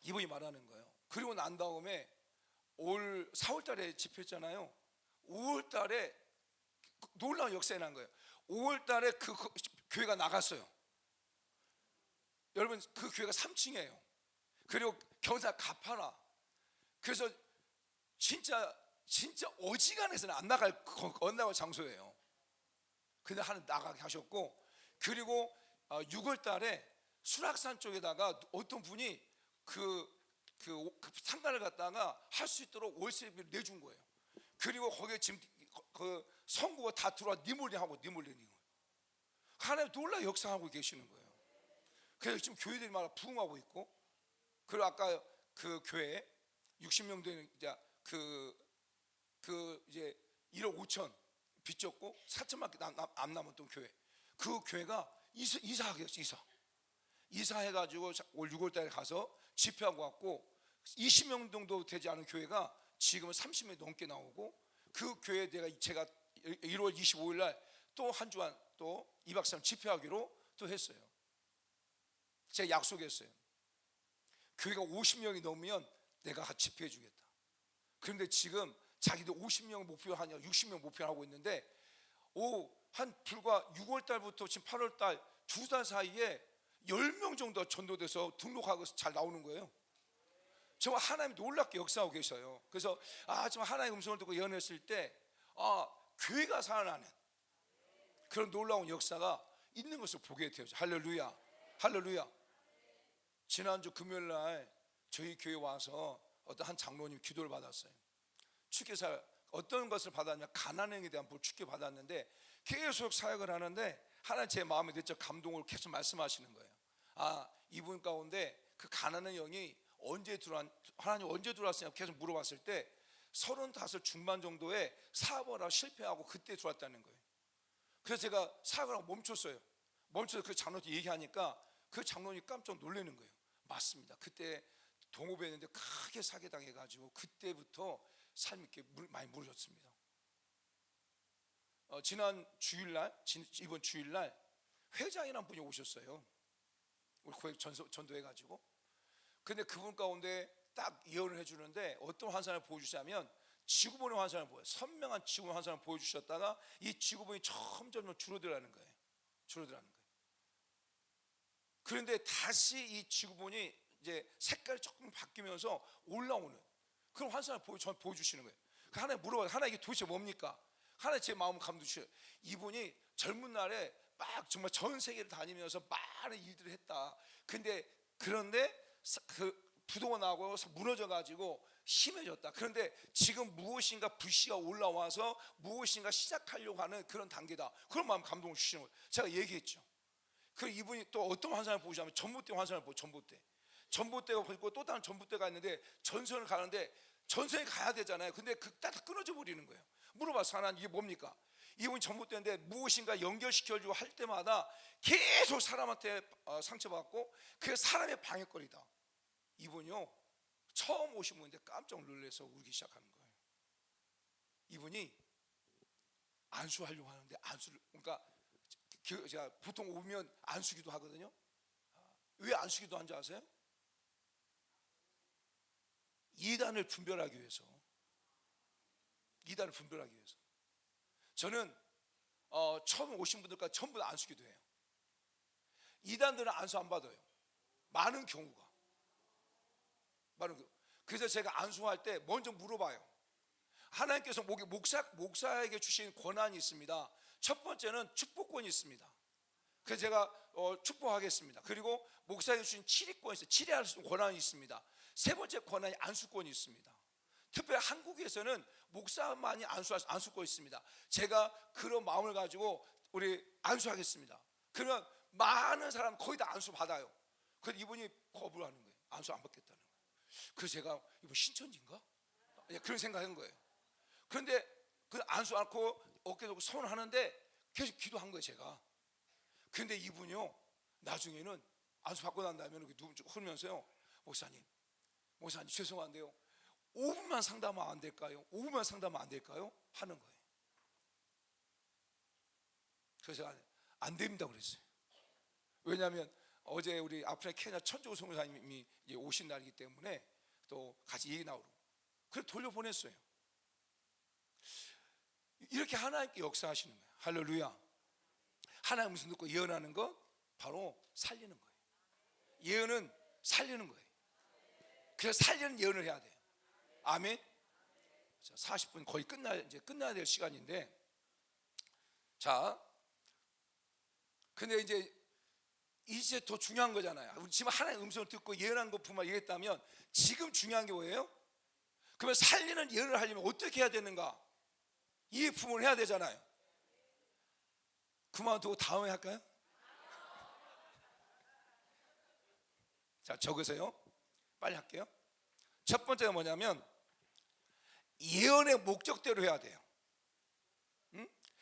이분이 말하는 거예요. 그리고 난 다음에 올 4월 달에 집회했잖아요. 5월 달에 놀라운 역사가 난 거예요. 5월 달에 그 교회가 나갔어요. 여러분, 그 교회가 3층이에요. 그리고 경사 가파라. 그래서 진짜 어지간해서는 안 나갈 장소예요. 근데 하나님 나가게 하셨고, 그리고 6월 달에 수락산 쪽에다가 어떤 분이 그 상가를 갖다가 할 수 있도록 월세비를 내준 거예요. 그리고 거기에 지금 그 성구가 다 들어와 니몰리는 거예요. 하나님 놀라 역사하고 계시는 거예요. 그래서 지금 교회들이 막 부흥하고 있고, 그리고 아까 그 교회 60명 되는 이제 이제 1억 5천 빚졌고 4천밖에 안 남았던 교회, 그 교회가 이사하게 됐어. 이사해가지고 올 6월 달에 가서 집회하고 왔고, 20명 정도 되지 않은 교회가 지금은 30명 넘게 나오고, 그 교회에 제가 1월 25일 날 또 한 주간 또 2박 3일 집회하기로 또 했어요. 제가 약속했어요. 교회가 50명이 넘으면 내가 같이 집회해 주겠다. 그런데 지금 자기들 50명 목표로 하냐 60명 목표로 하고 있는데, 한 불과 6월 달부터 지금 8월 달 2달 사이에 10명 정도 전도돼서 등록하고 잘 나오는 거예요. 정말 하나님 놀랍게 역사하고 계셔요. 그래서 정말 하나님의 음성을 듣고 예언했을 때 교회가 살아나는 그런 놀라운 역사가 있는 것을 보게 되었죠. 할렐루야, 할렐루야. 지난주 금요일 날 저희 교회 와서 어떤 한 장로님 기도를 받았어요. 축교사 어떤 것을 받았냐, 가난행에 대한 축교 받았는데, 계속 사역을 하는데 하나님 제 마음에 내적 감동을 계속 말씀하시는 거예요. 이분 가운데 그 가난한 영이 하나님 언제 들어왔으냐 계속 물어봤을 때 35 중반 정도에 사업을 하고 실패하고 그때 들어왔다는 거예요. 그래서 제가 사역을 하고 멈춰서 그 장로한테 얘기하니까 그 장로님이 깜짝 놀라는 거예요. 맞습니다. 그때 동업했는데 크게 사기당해가지고 그때부터 삶이 이렇게 많이 무너졌습니다. 이번 주일날 회장이라는 분이 오셨어요. 우리 고액 전도해가지고. 근데 그분 가운데 딱 예언을 해주는데 어떤 환상을 보여주시냐면, 지구본의 환상을 보여요. 선명한 지구본 환상을 보여주셨다가 이 지구본이 점점 줄어들어가는 거예요. 그런데 다시 이 지구본이 이제 색깔이 조금 바뀌면서 올라오는 그런 환상을 보여주시는 거예요. 하나님 물어봐요. 하나님 이게 도대체 뭡니까? 하나님 제 마음을 감동주셔요. 이분이 젊은 날에 막 정말 전 세계를 다니면서 많은 일들을 했다. 그런데 그 부도가 나고 무너져가지고 심해졌다. 그런데 지금 무엇인가 불씨가 올라와서 무엇인가 시작하려고 하는 그런 단계다. 그런 마음 감동을 주시는 거예요. 제가 얘기했죠. 그리고 이분이 또 어떤 환상을 보시냐면 전봇대 환상을 보고, 전봇대가 보고 또 다른 전봇대가 있는데 전선을 가는데 전선에 가야 되잖아요. 근데 딱 끊어져 버리는 거예요. 물어봤어. 하나님 이게 뭡니까? 이분이 전봇대인데 무엇인가 연결시켜주고 할 때마다 계속 사람한테 상처받고 그게 사람의 방해거리다. 이분이요 처음 오신 분인데 깜짝 놀라서 울기 시작하는 거예요. 이분이 안수하려고 하는데 그러니까 제가 보통 오면 안수기도 하거든요. 왜 안수기도 한지 아세요? 이단을 분별하기 위해서. 저는 처음 오신 분들까지 전부 다 안수기도 해요. 이단들은 안수 안 받아요. 많은 경우가. 그래서 제가 안수할 때 먼저 물어봐요. 하나님께서 목사에게 주신 권한이 있습니다. 첫 번째는 축복권이 있습니다. 그래서 제가 축복하겠습니다. 그리고 목사에게 주신 치리권이 있어요. 치리할 수 있는 권한이 있습니다. 세 번째 권한이 안수권이 있습니다. 특별히 한국에서는 목사만이 안수권이 있습니다. 제가 그런 마음을 가지고 우리 안수하겠습니다. 그러면 많은 사람 거의 다 안수 받아요. 그래서 이분이 거부를 하는 거예요. 안수 안 받겠다는 거예요. 그래서 제가 이분 신천지인가? 그런 생각한 거예요. 그런데 그 안수 않고 어깨 들고 선언하는데 계속 기도한 거예요, 제가. 그런데 이분이요 나중에는 안수 받고 난 다음에 눈 쭉 흐르면서요, 목사님 죄송한데요 5분만 상담하면 안 될까요? 5분만 상담하면 안 될까요? 하는 거예요. 그래서 안 됩니다 그랬어요. 왜냐하면 어제 우리 아프리카 케냐 천주교 선교사님이 이제 오신 날이기 때문에 또 같이 얘기 나오고 그래서 돌려보냈어요. 이렇게 하나님께 역사하시는 거예요. 할렐루야. 하나님 음성 듣고 예언하는 것 바로 살리는 거예요. 예언은 살리는 거예요. 그래서 살리는 예언을 해야 돼요. 아멘. 40분 거의 끝나야 될 시간인데, 자, 근데 이제 더 중요한 거잖아요. 우리 지금 하나님의 음성을 듣고 예언한 것뿐만 얘기했다면 지금 중요한 게 뭐예요? 그러면 살리는 예언을 하려면 어떻게 해야 되는가? 이 부분을 해야 되잖아요. 그만두고 다음에 할까요? 자, 적으세요. 빨리 할게요. 첫 번째가 뭐냐면 예언의 목적대로 해야 돼요.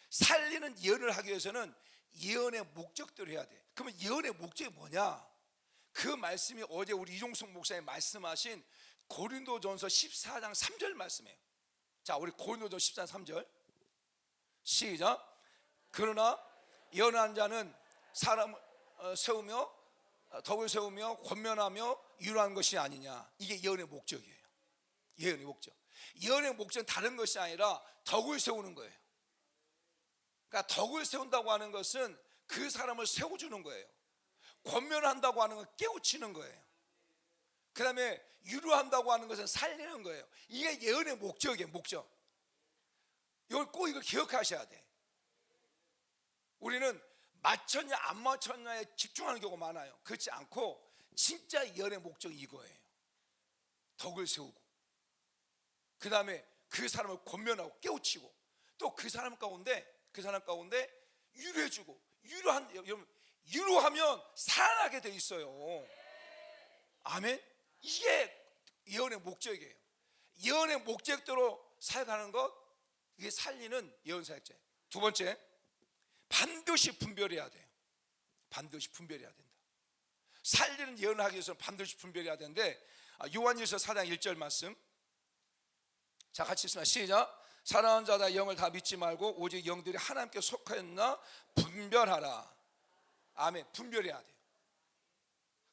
살리는 예언을 하기 위해서는 예언의 목적대로 해야 돼. 그러면 예언의 목적이 뭐냐? 그 말씀이 어제 우리 이종석 목사님 말씀하신 고린도전서 14장 3절 말씀이에요. 자, 우리 고린도전서 14장 3절 시작. 그러나 예언한 자는 사람을 세우며 덕을 세우며 권면하며 위로하는 것이 아니냐. 이게 예언의 목적이에요. 예언의 목적. 예언의 목적은 다른 것이 아니라 덕을 세우는 거예요. 그러니까 덕을 세운다고 하는 것은 그 사람을 세워주는 거예요. 권면한다고 하는 건 깨우치는 거예요. 그 다음에 위로한다고 하는 것은 살리는 거예요. 이게 예언의 목적이에요. 목적. 이걸 꼭 이걸 기억하셔야 돼. 우리는 맞췄냐 안 맞췄냐에 집중하는 경우가 많아요. 그렇지 않고 진짜 예언의 목적이 이거예요. 덕을 세우고 그 다음에 그 사람을 권면하고 깨우치고 또 그 사람 가운데 위로해주고 위로하면 살아나게 돼 있어요. 아멘. 이게 예언의 목적이에요. 예언의 목적대로 살아가는 것, 이게 살리는 예언 사역자예요. 두 번째, 반드시 분별해야 돼요. 반드시 분별해야 된다. 살리는 예언을 하기 위해서는 반드시 분별해야 되는데, 요한일서 4장 1절 말씀, 자 같이 읽습니다. 시작. 사랑하는 자다 영을 다 믿지 말고 오직 영들이 하나님께 속하였나 분별하라. 아멘. 분별해야 돼요.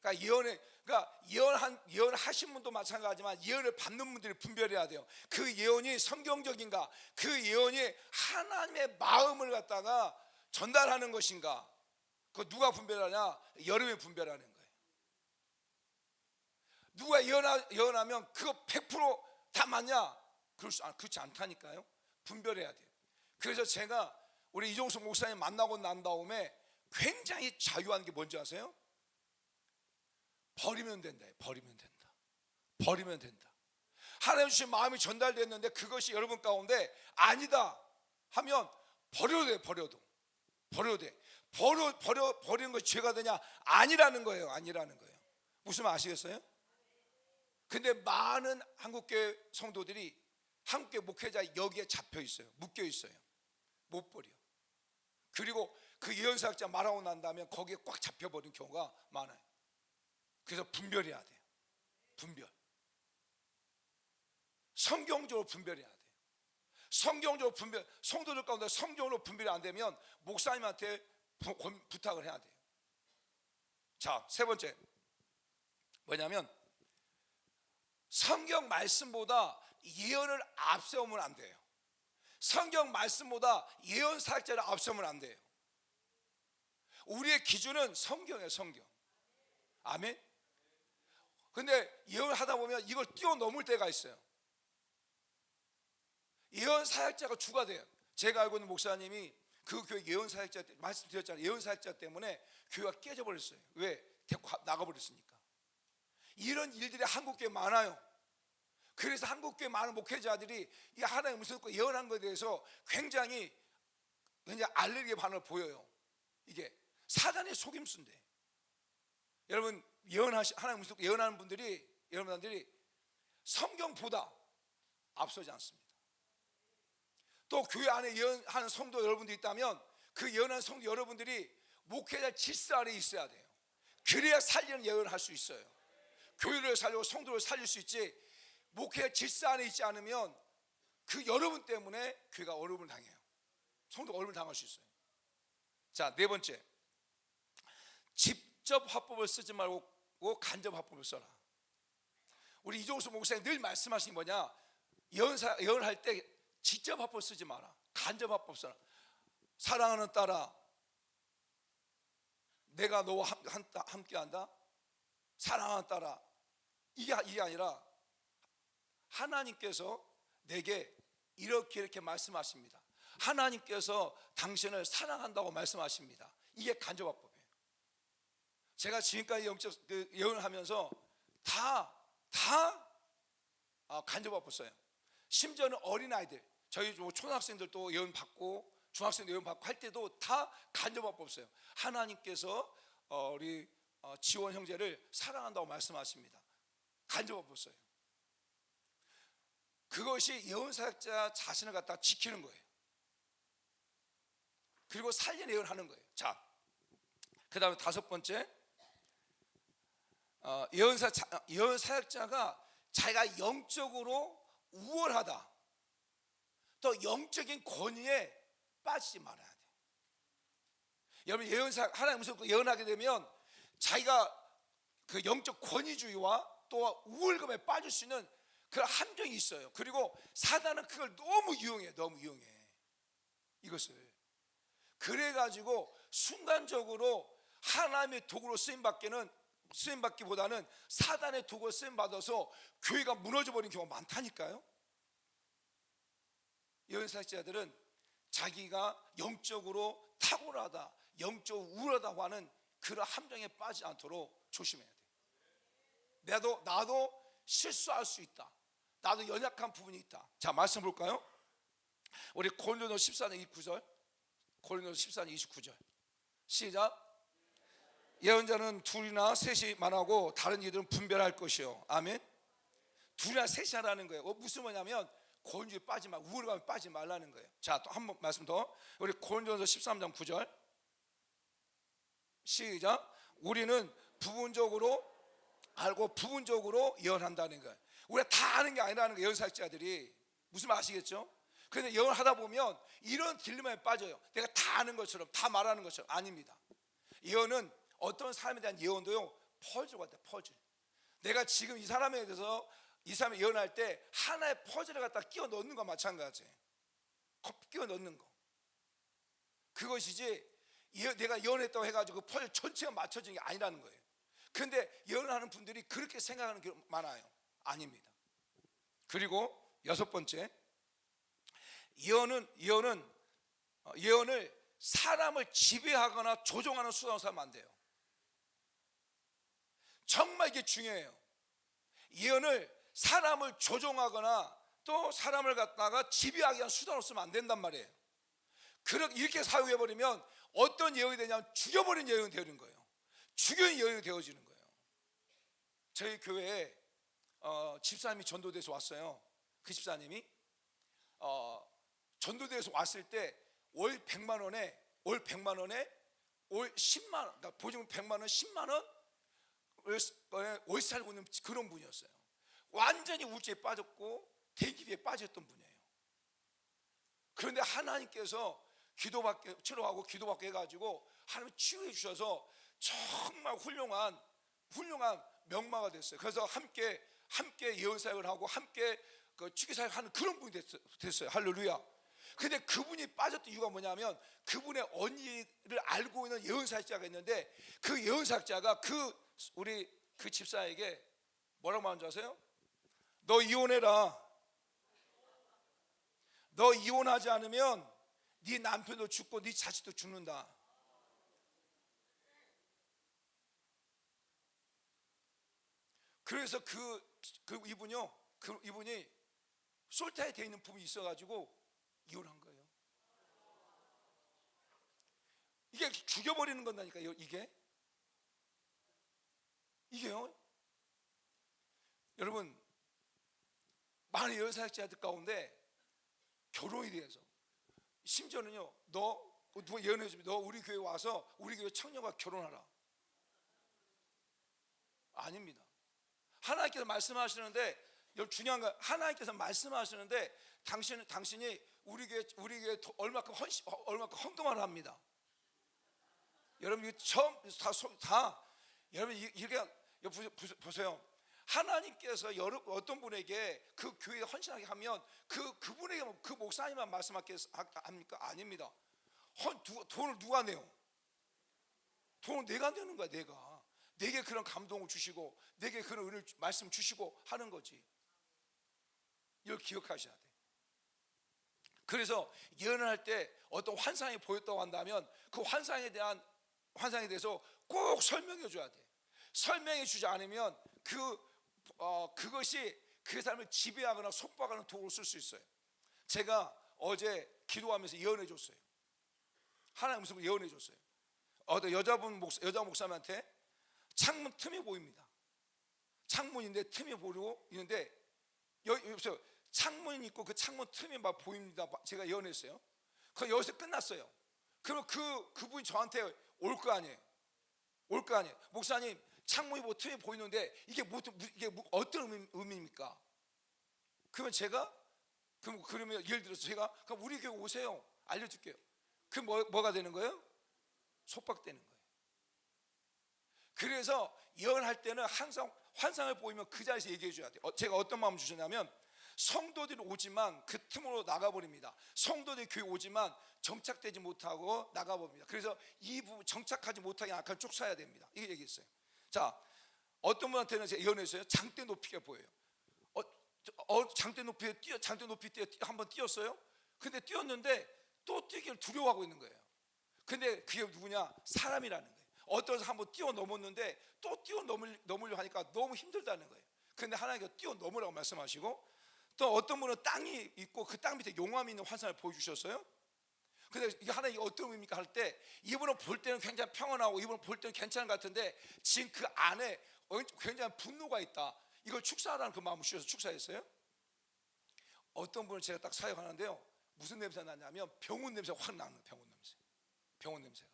그러니까 예언하신 분도 마찬가지지만 예언을 받는 분들이 분별해야 돼요. 그 예언이 성경적인가, 그 예언이 하나님의 마음을 갖다가 전달하는 것인가, 그거 누가 분별하냐? 여러분이 분별하는 거예요. 누가 예언하면 그거 100% 다 맞냐? 그렇지 않다니까요. 분별해야 돼요. 그래서 제가 우리 이종석 목사님 만나고 난 다음에 굉장히 자유한 게 뭔지 아세요? 버리면 된다. 버리면 된다. 하나님 주신 마음이 전달됐는데 그것이 여러분 가운데 아니다 하면 버려도 돼. 버려도 돼. 버리는 것이 죄가 되냐? 아니라는 거예요. 무슨 말 아시겠어요? 근데 많은 한국교회 성도들이, 한국교회 목회자 여기에 잡혀 있어요. 묶여 있어요. 못 버려. 그리고 그 예언사역자 말하고 난 다음에 거기에 꽉 잡혀버린 경우가 많아요. 그래서 분별해야 돼요. 분별. 성경적으로 분별해야 돼요. 성경적으로 분별. 성도들 가운데 성경으로 분별이 안 되면 목사님한테 부탁을 해야 돼요. 자, 세 번째 뭐냐면 성경 말씀보다 예언을 앞세우면 안 돼요. 성경 말씀보다 예언 사역자를 앞세우면 안 돼요. 우리의 기준은 성경이에요. 성경. 아멘. 근데 예언하다 보면 이걸 뛰어넘을 때가 있어요. 예언 사역자가 주가 돼요. 제가 알고 있는 목사님이 그 교회 예언 사역자 때 말씀드렸잖아요. 예언 사역자 때문에 교회가 깨져버렸어요. 왜? 데리고 나가버렸으니까. 이런 일들이 한국교회에 많아요. 그래서 한국교회 많은 목회자들이 이 하나님의 음성을 듣고 예언한 것에 대해서 굉장히 알레르기 반응을 보여요. 이게 사단의 속임수인데, 여러분 하나님의 음성 듣고 예언하는 분들이, 여러분들이 성경보다 앞서지 않습니다. 또 교회 안에 예언하는 성도 여러분들이 있다면 그 예언하는 성도 여러분들이 목회자 질서 아래에 있어야 돼요. 그래야 살리는 예언을 할 수 있어요. 교회를 살리고 성도를 살릴 수 있지, 목회자 질서 안에 있지 않으면 그 여러분 때문에 교회가 어려움을 당해요. 성도가 어려움을 당할 수 있어요. 자, 네 번째, 직접 화법을 쓰지 말고 간접 화법을 써라. 우리 이종수 목사님 늘 말씀하신 게 뭐냐, 예언할 때 직접 화법 쓰지 마라, 간접 화법 써라. 사랑하는 딸아, 내가 너와 함께한다. 사랑하는 딸아, 이게 아니라 하나님께서 내게 이렇게 말씀하십니다. 하나님께서 당신을 사랑한다고 말씀하십니다. 이게 간접화법이에요. 제가 지금까지 영적 예언을 하면서 다 간접화법 써요. 심지어는 어린아이들, 저희 초등학생들도 예언 받고 중학생도 예언 받고 할 때도 다 간접화법 써요. 하나님께서 우리 지원 형제를 사랑한다고 말씀하십니다. 간접화법 써요. 그것이 예언사역자 자신을 갖다 지키는 거예요. 그리고 살린 예언하는 거예요. 자, 그 다음에 다섯 번째, 예언사역자가 자기가 영적으로 우월하다, 또 영적인 권위에 빠지지 말아야 돼요. 여러분, 하나님 무슨 예언하게 되면 자기가 그 영적 권위주의와 또 우월감에 빠질 수 있는 그런 함정이 있어요. 그리고 사단은 그걸 너무 이용해. 이것을 그래가지고 순간적으로 하나님의 도구로 쓰임받기보다는 사단의 도구로 쓰임받아서 교회가 무너져 버린 경우가 많다니까요. 예언사역자들은 자기가 영적으로 탁월하다, 영적으로 우월하다고 하는 그런 함정에 빠지지 않도록 조심해야 돼요. 나도 실수할 수 있다, 나도 연약한 부분이 있다. 자, 말씀 볼까요? 우리 고린도서 14장 29절, 고린도서 14장 29절 시작. 예언자는 둘이나 셋이 말하고 다른 이들은 분별할 것이요. 아멘. 둘이나 셋이 하라는 거예요. 무슨 뭐냐면 권위에 빠지지 마, 우월감에 빠지지 말라는 거예요. 자, 또 한 번 말씀 더. 우리 고린도서 13장 9절 시작. 우리는 부분적으로 알고 부분적으로 예언한다는 거예요. 우리가 다 아는 게 아니라는 거예요. 예언사역자들이. 무슨 말 아시겠죠? 그런데 예언하다 보면 이런 딜레마에 빠져요. 내가 다 아는 것처럼, 다 말하는 것처럼. 아닙니다. 예언은 어떤 사람에 대한 예언도요, 퍼즐 같아요. 퍼즐. 내가 지금 이 사람에 대해서 이 사람이 예언할 때 하나의 퍼즐을 갖다 끼워 넣는 거 마찬가지예요. 끼워 넣는 거. 그것이지 내가 예언했다고 해가지고 그 퍼즐 전체가 맞춰지는 게 아니라는 거예요. 그런데 예언하는 분들이 그렇게 생각하는 게 많아요. 아닙니다. 그리고 여섯 번째, 예언을 사람을 지배하거나 조종하는 수단으로 삼으면 안 돼요. 정말 이게 중요해요. 예언을 사람을 조종하거나 또 사람을 갖다가 지배하기 위한 수단으로 쓰면 안 된단 말이에요. 이렇게 사용해버리면 어떤 예언이 되냐면 죽여버린 예언이 되는 거예요. 죽여진 예언이 되어지는 거예요. 저희 교회에 집사님이 전도돼서 왔어요. 그 집사님이 전도돼서 왔을 때 월 100만 원에 월 10만 원, 그러니까 보증금 100만 원, 10만 원 월 살고 있는 그런 분이었어요. 완전히 우울증에 빠졌고 대기비에 빠졌던 분이에요. 그런데 하나님께서 치료하고 기도받고 해가지고 하나님 치유해 주셔서 정말 훌륭한 명마가 됐어요. 그래서 함께 예언사역을 하고 함께 그 치유사역 하는 그런 분이 됐어요. 할렐루야. 근데 그분이 빠졌던 이유가 뭐냐면 그분의 언니를 알고 있는 예언사역자가 있는데 그 예언사역자가 우리 그 집사에게 뭐라고 말한 줄 아세요? 너 이혼해라. 너 이혼하지 않으면 네 남편도 죽고 네 자식도 죽는다. 그래서 이분이 솔타에 돼 있는 부분이 있어가지고 이혼한 거예요. 이게 죽여버리는 건다니까요. 이게요. 여러분, 많은 예언사역자들 가운데 결혼에 대해서 심지어는요, 누가 예언해주면 너 우리 교회 와서 우리 교회 청년과 결혼하라. 아닙니다. 하나님께서 말씀하시는데, 중요한 건 하나님께서 말씀하시는데 당신이 우리 교회 얼마큼 헌금을 합니다. 여러분 이게 처음 다 여러분 이게 보세요. 하나님께서 어떤 분에게 그 교회에 헌신하게 하면 그분에게 그 목사님만 말씀합니까? 아닙니다. 돈을 누가 내요? 돈을 내가 내는 거야. 내게 그런 감동을 주시고 내게 그런 은혜를 말씀 주시고 하는 거지. 이걸 기억하셔야 돼. 그래서 예언을 할 때 어떤 환상이 보였다고 한다면 그 환상에 대해서 꼭 설명해 줘야 돼. 설명해 주지 않으면 그것이 그 사람을 지배하거나 속박하는 도구로 쓸 수 있어요. 제가 어제 기도하면서 예언해 줬어요. 하나님 무슨 예언해 줬어요. 어떤 여자 목사님한테 창문 틈이 보입니다. 창문인데 틈이 보이고 있는데 여기서 창문이 있고 그 창문 틈이 막 보입니다. 제가 예언했어요. 그 여기서 끝났어요. 그러면 그분이 저한테 올 거 아니에요. 목사님, 창문이 뭐 틈이 보이는데 이게 어떤 의미입니까? 그러면 그러면 예를 들어서 제가 그럼 우리 교회 오세요. 알려줄게요. 그 뭐가 되는 거예요? 속박되는 거예요. 그래서 예언할 때는 항상 환상을 보이면 그 자리에서 얘기해 줘야 돼요. 제가 어떤 마음을 주셨냐면 성도들이 오지만 그 틈으로 나가버립니다. 성도들이 교회 오지만 정착되지 못하고 나가버립니다. 그래서 이 부분 정착하지 못하게 악한 쭉 서야 됩니다. 이게 얘기했어요. 자, 어떤 분한테는 제가 예언했어요. 장대 높이가 보여요. 장대 높이 한번 뛰었어요. 근데 뛰었는데 또 뛰기를 두려워하고 있는 거예요. 근데 그게 누구냐? 사람이라는 거예요. 어떤 사람 한번 뛰어넘었는데 또 뛰어넘으려 하니까 너무 힘들다는 거예요. 근데 하나님께서 뛰어넘으라고 말씀하시고 또 어떤 분은 땅이 있고 그 땅 밑에 용암이 있는 환상을 보여주셨어요. 근데 이게 하나님 어떤 의미입니까? 할 때 이분은 볼 때는 굉장히 평온하고 이분은 볼 때는 괜찮은 것 같은데 지금 그 안에 굉장히 분노가 있다. 이걸 축사하라는 그 마음을 주셔서 축사했어요. 어떤 분을 제가 딱 사역하는데요, 무슨 냄새가 나냐면 병원 냄새가 확 나는 거예요. 병원 냄새가.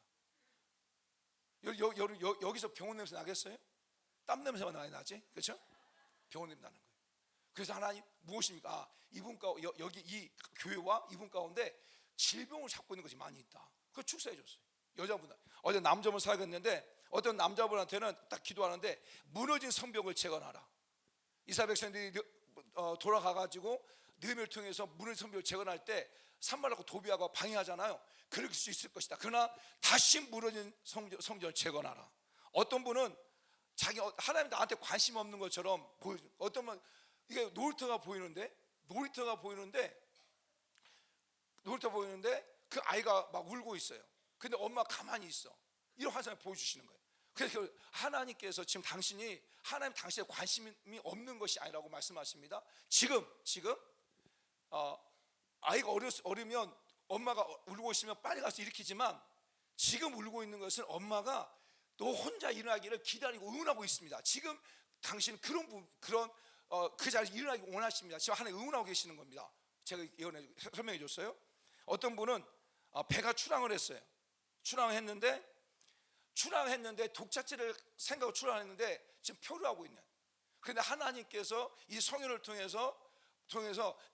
여기서 병원 냄새 나겠어요? 땀 냄새가 많이 나지, 그렇죠? 병원 냄새 나는 거예요. 그래서 하나님 무엇입니까? 이분 여기 이 교회와 이분 가운데 질병을 잡고 있는 것이 많이 있다. 그걸 축사해 줬어요. 여자분 어제 남자분 사역했는데 어떤 남자분한테는 딱 기도하는데 무너진 성벽을 재건하라. 이스라엘 백성들이 돌아가가지고 느헤미야를 통해서 무너진 성벽을 재건할 때 산말하고 도비하고 방해하잖아요. 그럴 수 있을 것이다. 그러나 다시 무너진 성전을 재건하라. 어떤 분은 하나님 나한테 관심 없는 것처럼 보여줘. 어떤 분은 이게 놀이터가 보이는데 그 아이가 막 울고 있어요. 근데 엄마가 가만히 있어. 이런 환상을 보여주시는 거예요. 그래서 하나님께서 지금 당신이 하나님 당신에 관심이 없는 것이 아니라고 말씀하십니다. 지금 아이가 어리면 엄마가 울고 있으면 빨리 가서 일으키지만 지금 울고 있는 것은 엄마가 너 혼자 일어나기를 기다리고 응원하고 있습니다. 지금 당신은 그 자리에서 일어나기 원하십니다. 지금 하나님 응원하고 계시는 겁니다. 제가 설명해 줬어요. 어떤 분은 배가 출항을 했어요. 출항했는데 독자체를 생각하고 출항했는데 지금 표류하고 있는. 그런데 하나님께서 이 성령을 통해서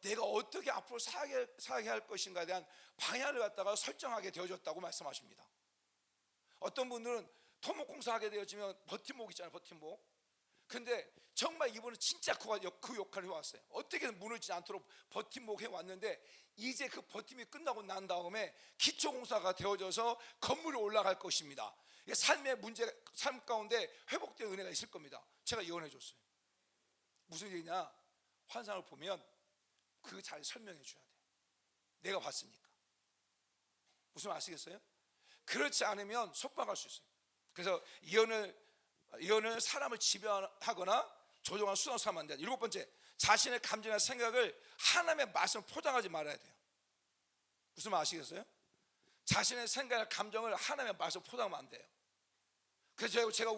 내가 어떻게 앞으로 살아가게 할 것인가에 대한 방향을 갖다가 설정하게 되어졌다고 말씀하십니다. 어떤 분들은 토목공사하게 되어지면 버팀목 있잖아요. 버팀목. 근데 정말 이분은 진짜 그 역할을 해왔어요. 어떻게든 무너지지 않도록 버팀목 해왔는데 이제 그 버팀이 끝나고 난 다음에 기초공사가 되어져서 건물이 올라갈 것입니다. 삶 가운데 회복된 은혜가 있을 겁니다. 제가 예언해 줬어요. 무슨 얘기냐? 환상을 보면 그 잘 설명해 줘야 돼. 내가 봤으니까. 무슨 말 아시겠어요? 그렇지 않으면 속박할 수 있어요. 그래서 예언을 사람을 지배하거나 조종하는 수단으로 삼으면 안 돼요. 7번째, 자신의 감정이나 생각을 하나님의 말씀을 포장하지 말아야 돼요. 무슨 말 아시겠어요? 자신의 생각이나 감정을 하나님의 말씀으로 포장하면 안 돼요. 그래서 제가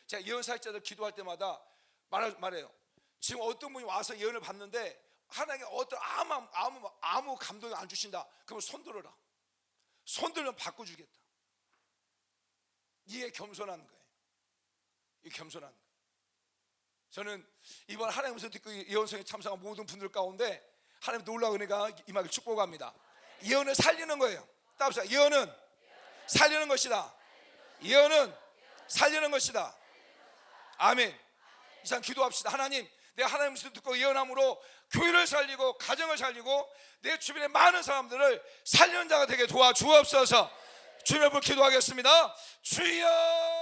제가 예언 사역자들 기도할 때마다 말해요. 지금 어떤 분이 와서 예언을 받는데 하나님께 아무 감동이 안 주신다. 그러면 손 들어라. 손 들면 바꿔주겠다. 이게 겸손한 거예요. 이 겸손한 거예요. 저는 이번 하나님 음성 듣고 예언성에 참석한 모든 분들 가운데 하나님 놀라운 은혜가 임하길 축복합니다. 예언을 살리는 거예요. 따라합시다. 예언은 살리는 것이다. 예언은 살리는 것이다. 아멘. 이상 기도합시다. 하나님, 내가 하나님 말씀 듣고 예언함으로 교회를 살리고 가정을 살리고 내 주변의 많은 사람들을 살리는 자가 되게 도와주옵소서. 주님의 불 기도하겠습니다. 주여